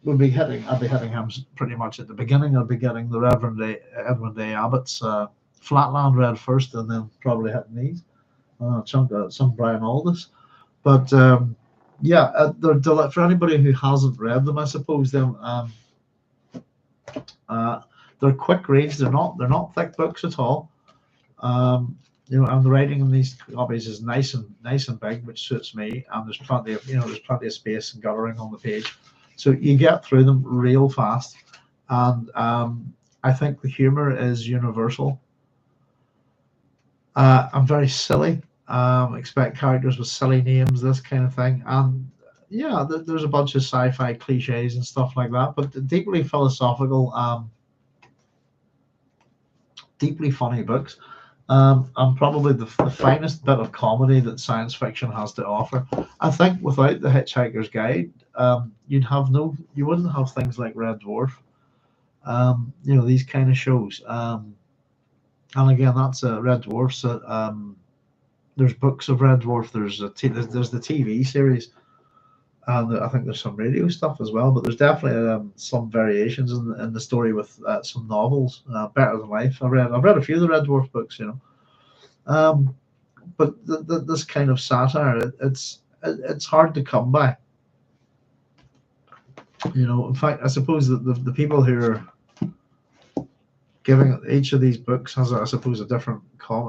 I'd be hitting him pretty much at the beginning. I'd be getting the Reverend Edwin A. Abbott's Flatland read first, and then probably hitting these. A chunk of some Brian Aldiss. But yeah, they're for anybody who hasn't read them, I suppose. They're quick reads. They're not thick books at all. You know, and the writing in these copies is nice and big, which suits me. And there's plenty of space and guttering on the page. So you get through them real fast, and I think the humor is universal. I'm very silly. Expect characters with silly names, this kind of thing, and yeah, there's a bunch of sci-fi cliches and stuff like that, but deeply philosophical, deeply funny books, and probably the finest bit of comedy that science fiction has to offer. I think without the Hitchhiker's Guide, you wouldn't have things like Red Dwarf, you know, these kind of shows. And again, that's Red Dwarf. So there's books of Red Dwarf. There's the TV series, and I think there's some radio stuff as well. But there's definitely some variations in the story with some novels. Better Than Life. I've read a few of the Red Dwarf books, you know. But this kind of satire, it's hard to come by. You know, in fact, I suppose that the people who are giving each of these books has, I suppose, a different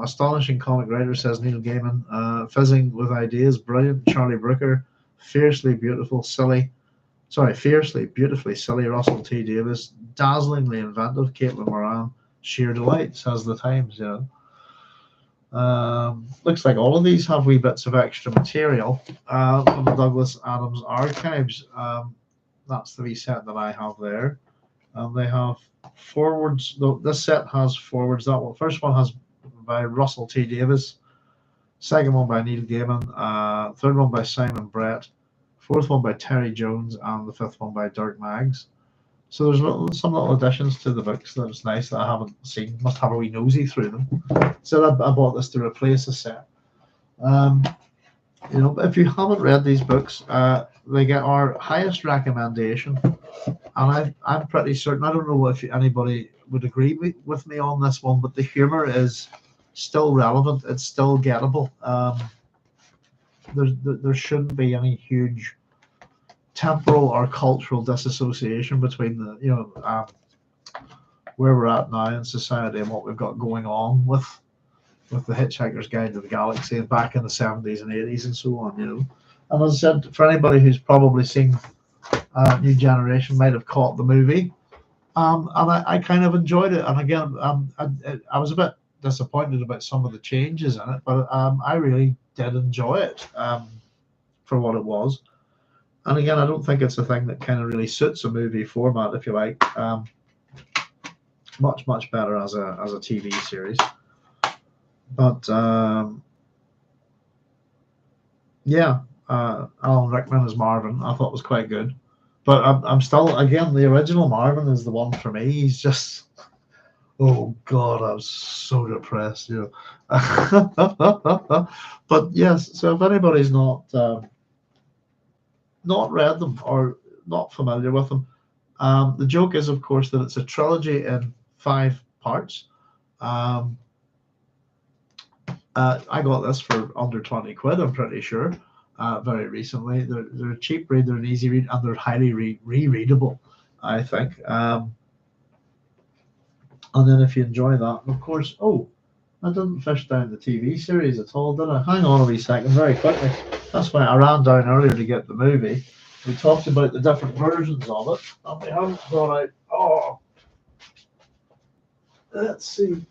astonishing comic writer, says Neil Gaiman. Fizzing with ideas, brilliant. Charlie Brooker, fiercely beautifully silly Russell T Davies, dazzlingly inventive Caitlin Moran, sheer delight, says the Times. Looks like all of these have wee bits of extra material from the Douglas Adams archives. That's the wee set that I have there. They have forwards. This set has forwards. That one, first one has by Russell T Davies, second one by Neil Gaiman, third one by Simon Brett, fourth one by Terry Jones, and the fifth one by Dirk Maggs. So there's some little additions to the books that's nice that I haven't seen. Must have a wee nosy through them. So I bought this to replace a set. If you haven't read these books, they get our highest recommendation, and I'm pretty certain. I don't know if anybody would agree with me on this one, but the humor is still relevant. It's still gettable. There shouldn't be any huge temporal or cultural disassociation between where we're at now in society and what we've got going on with the Hitchhiker's Guide to the Galaxy and back in the 70s and 80s and so on. And as I said, for anybody who's probably seen New Generation, might have caught the movie, and I kind of enjoyed it. And again, I was a bit disappointed about some of the changes in it, but I really did enjoy it for what it was. And again, I don't think it's a thing that kind of really suits a movie format, if you like. Much better as a TV series. But Alan Rickman as Marvin, I thought was quite good. But I'm still, again, the original Marvin is the one for me. He's just, oh God, I was so depressed, But yes, so if anybody's not read them or not familiar with them, the joke is, of course, that it's a trilogy in 5 parts. I got this for under 20 quid, I'm pretty sure, very recently. They're a cheap read, they're an easy read, and they're highly rereadable, I think. And then if you enjoy that, of course, I didn't fish down the TV series at all, did I? Hang on a wee second, very quickly. That's why I ran down earlier to get the movie. We talked about the different versions of it, and we haven't got out. Let's see.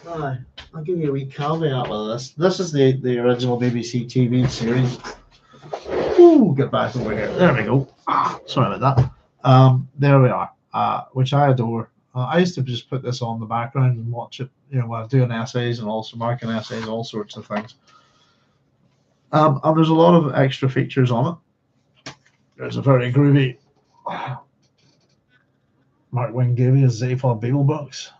I'll give you a wee caveat with this. This is the original BBC TV series. Get back over here. There we go. Sorry about that. There we are, which I adore. I used to just put this on the background and watch it, when I'm doing essays and also marking essays, all sorts of things. And there's a lot of extra features on it. There's a very groovy Mark Wingavia Zaphod Babel box.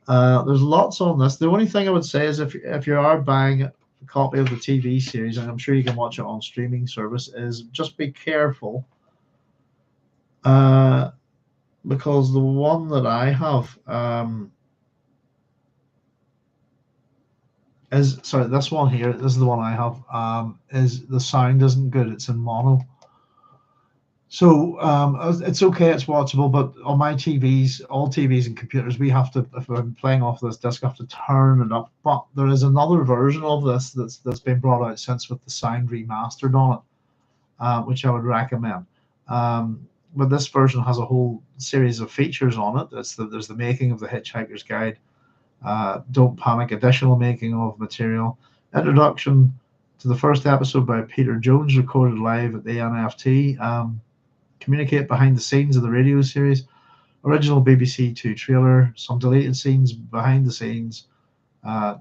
There's lots on this. The only thing I would say is if you are buying a copy of the TV series, and I'm sure you can watch it on streaming service, is just be careful. Because the one that I have this one here, this is the one I have, is the sound isn't good. It's in mono. So it's okay, it's watchable, but on my TVs, all TVs and computers, we have to, if I'm playing off this disc, I have to turn it up. But there is another version of this that's been brought out since with the sound remastered on it, which I would recommend. But this version has a whole series of features on it. There's the making of the Hitchhiker's Guide, Don't Panic, additional making of material, introduction to the first episode by Peter Jones, recorded live at the NFT, communicate behind the scenes of the radio series, original BBC 2 trailer, some deleted scenes behind the scenes,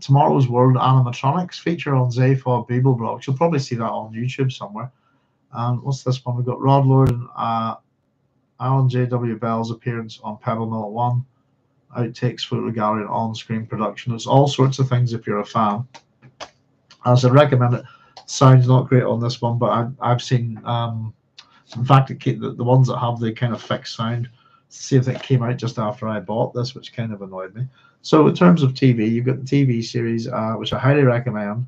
Tomorrow's World animatronics feature on Zaphod Babel blog. You'll probably see that on YouTube somewhere. And what's this one? We've got Rod Lord and Alan J.W. Bell's appearance on Pebble Mill 1, outtakes, photo gallery, and on-screen production. It's all sorts of things if you're a fan. As I recommend it. Sound's not great on this one, but I've seen, in fact, the ones that have the kind of fixed sound, see if it came out just after I bought this, which kind of annoyed me. So in terms of TV, you've got the TV series, which I highly recommend.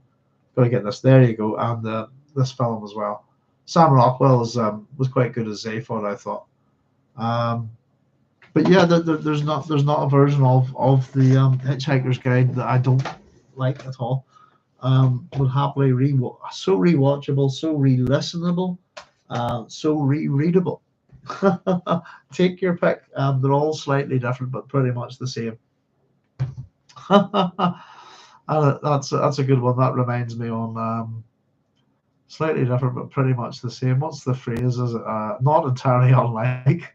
Got to get this. There you go, and this film as well. Sam Rockwell was quite good as Zaphod, I thought. But yeah, there's not a version of the Hitchhiker's Guide that I don't like at all. Would happily so rewatchable, so re-listenable, so rereadable. Take your pick. They're all slightly different, but pretty much the same. That's a good one. That reminds me on slightly different, but pretty much the same. What's the phrase? Is it not entirely unlike?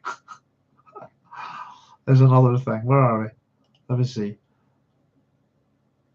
There's another thing. Where are we? Let me see.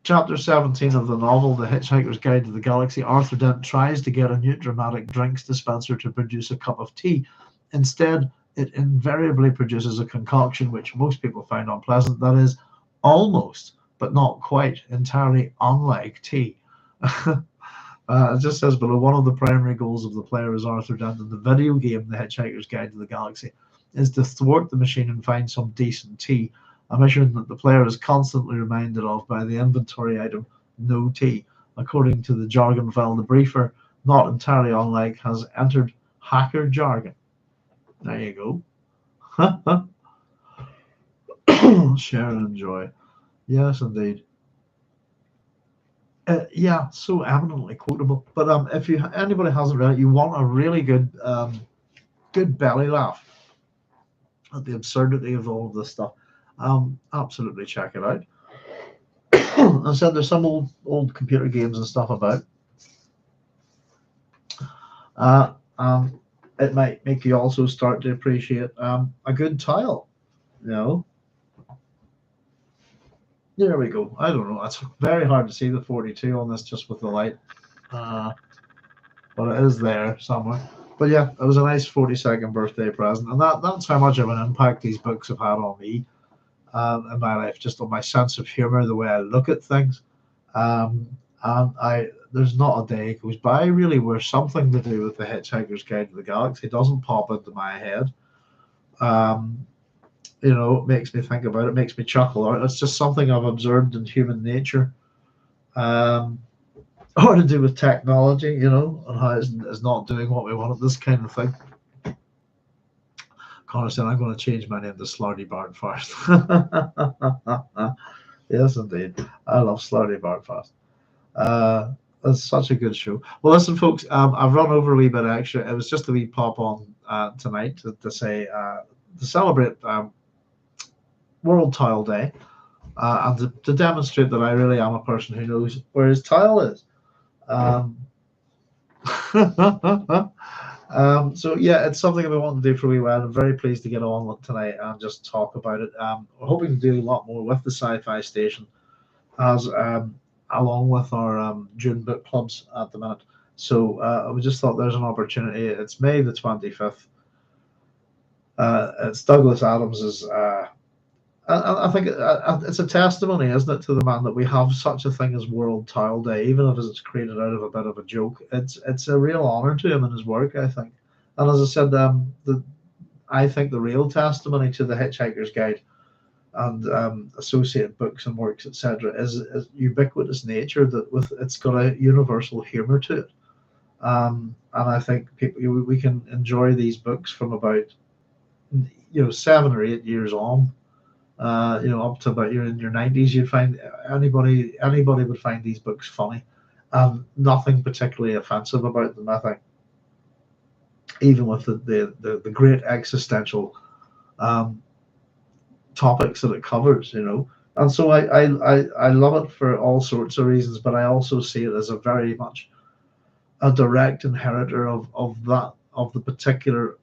Chapter 17 of the novel, The Hitchhiker's Guide to the Galaxy, Arthur Dent tries to get a new dramatic drinks dispenser to produce a cup of tea. Instead, it invariably produces a concoction which most people find unpleasant, that is, almost, but not quite, entirely unlike tea. It just says below, one of the primary goals of the player as Arthur Dent in the video game The Hitchhiker's Guide to the Galaxy is to thwart the machine and find some decent tea, a mission that the player is constantly reminded of by the inventory item no tea. According to the jargon file, the briefer, not entirely unlike, has entered hacker jargon. There you go. Share and enjoy. Yes, indeed. Yeah, so eminently quotable. But if anybody hasn't read it, you want a really good belly laugh at the absurdity of all of this stuff. Absolutely check it out. I said there's some old computer games and stuff about. It might make you also start to appreciate a good tile. There we go. I don't know. It's very hard to see the 42 on this just with the light. But it is there somewhere. But yeah, it was a nice 42nd birthday present. And that's how much of an impact these books have had on me in my life, just on my sense of humor, the way I look at things. And there's not a day goes by really where something to do with the Hitchhiker's Guide to the Galaxy doesn't pop into my head. It makes me think about it, makes me chuckle. It's just something I've observed in human nature, or to do with technology, and how it's not doing what we want. This kind of thing. Connor said, "I'm going to change my name to Slarty Bart Fast." Yes, indeed. I love Slarty Bart Fast. It's such a good show. Well, listen, folks, I've run over a wee bit extra. It was just a wee pop on tonight to say to celebrate World Tile Day, and to demonstrate that I really am a person who knows where his tile is. So yeah, it's something we want to do for a wee while. I'm very pleased to get on tonight and just talk about it. We're hoping to do a lot more with the Sci-Fi Station, as along with our June book clubs at the minute. So we just thought there's an opportunity. It's May the 25th. It's Douglas Adams's. I think it's a testimony, isn't it, to the man that we have such a thing as World Tile Day, even if it's created out of a bit of a joke. It's a real honour to him and his work, I think. And as I said, I think the real testimony to the Hitchhiker's Guide and associated books and works, etc., is ubiquitous nature, that it's got a universal humour to it. And I think we can enjoy these books from about 7 or 8 years on. Up to about in your 90s, you'd find anybody would find these books funny, and nothing particularly offensive about them, I think. Even with the great existential topics that it covers, and so I love it for all sorts of reasons, but I also see it as a very much a direct inheritor of the particular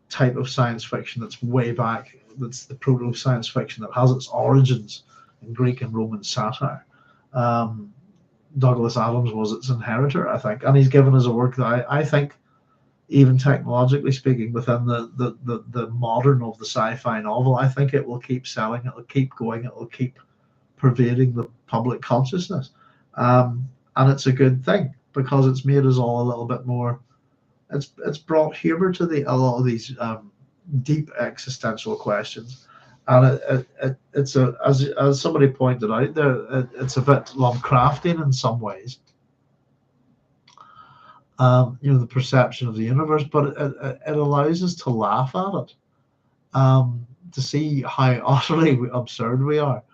type of science fiction that's way back. That's the proto science fiction that has its origins in Greek and Roman satire. Douglas Adams was its inheritor, I think, and he's given us a work that I think, even technologically speaking, within the modern of the sci-fi novel, I think it will keep selling, it will keep going, it will keep pervading the public consciousness. And it's a good thing, because it's made us all a little bit more, it's brought humor to a lot of these deep existential questions, and it's as somebody pointed out there, it's a bit Lovecraftian in some ways. The perception of the universe, but it allows us to laugh at it, to see how utterly absurd we are.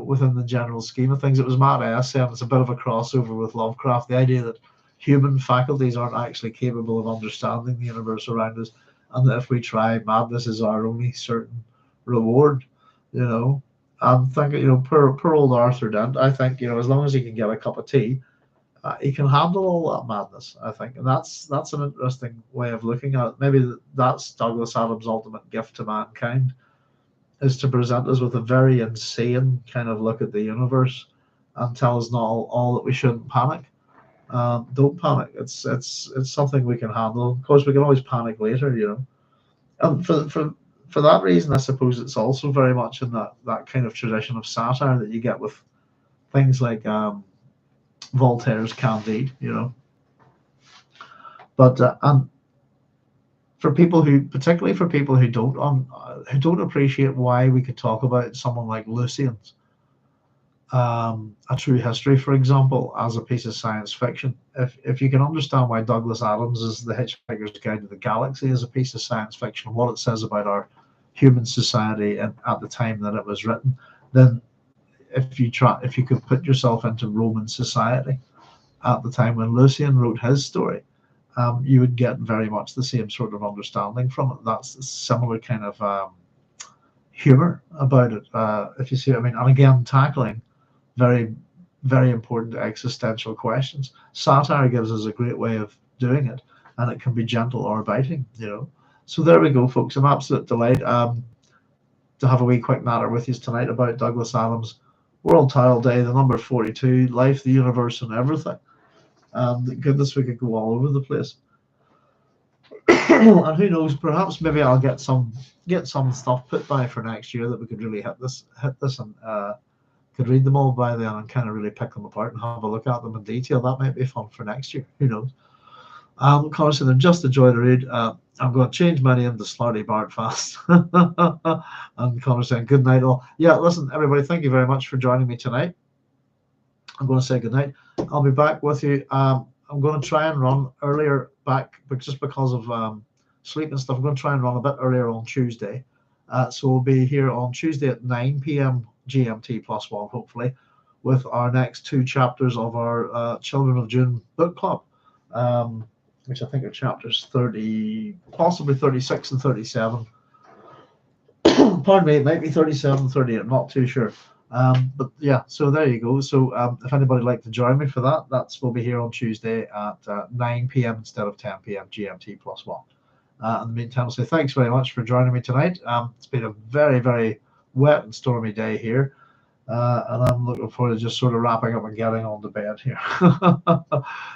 within the general scheme of things. It was Matt S. saying it's a bit of a crossover with Lovecraft, the idea that human faculties aren't actually capable of understanding the universe around us, and that if we try, madness is our only certain reward. I'm thinking, poor old Arthur Dent. I think, as long as he can get a cup of tea, he can handle all that madness, I think. And that's an interesting way of looking at it. Maybe that's Douglas Adams' ultimate gift to mankind, is to present us with a very insane kind of look at the universe and tell us not all that we shouldn't panic. Don't panic. It's something we can handle. Of course, we can always panic later. And for that reason, I suppose it's also very much in that kind of tradition of satire that you get with things like Voltaire's Candide. But and particularly for people who don't appreciate why we could talk about someone like Lucian's A True History, for example, as a piece of science fiction. If you can understand why Douglas Adams' The Hitchhiker's Guide to the Galaxy is a piece of science fiction, what it says about our human society at the time that it was written, then if you could put yourself into Roman society at the time when Lucian wrote his story, you would get very much the same sort of understanding from it. That's a similar kind of humor about it, if you see what I mean. And again, tackling very, very important existential questions. Satire gives us a great way of doing it, and it can be gentle or biting. So there we go, folks. I'm absolute delight to have a wee quick natter with you tonight about Douglas Adams' World Tile Day, the number 42, life, the universe, and everything. Goodness, we could go all over the place. And who knows? Perhaps maybe I'll get some stuff put by for next year that we could really hit this, and could read them all by then and kind of really pick them apart and have a look at them in detail. That might be fun for next year. Who knows? Conor, they're just a joy to read. I'm going to change my name to Slarty Bart fast. And Conor saying good night all. Yeah, listen, everybody, thank you very much for joining me tonight. I'm going to say good night. I'll be back with you. I'm going to try and run earlier back, but just because of sleep and stuff, I'm going to try and run a bit earlier on Tuesday. So we'll be here on Tuesday at 9 p.m. GMT +1, hopefully, with our next 2 chapters of our Children of June book club, which I think are chapters 30, possibly 36 and 37. Pardon me, it might be 37, 38, I'm not too sure. But yeah, so there you go. So if anybody would like to join me for that, we'll be here on Tuesday at 9 p.m. instead of 10 p.m. GMT +1. In the meantime, I'll say thanks very much for joining me tonight. It's been a very, very wet and stormy day here, and I'm looking forward to just sort of wrapping up and getting on to bed here.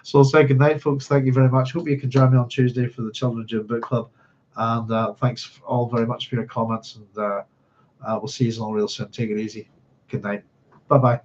So I'll say good night, folks. Thank you very much. Hope you can join me on Tuesday for the Children of June Book Club. And thanks all very much for your comments, and we'll see you all real soon. Take it easy. Good night. Bye-bye.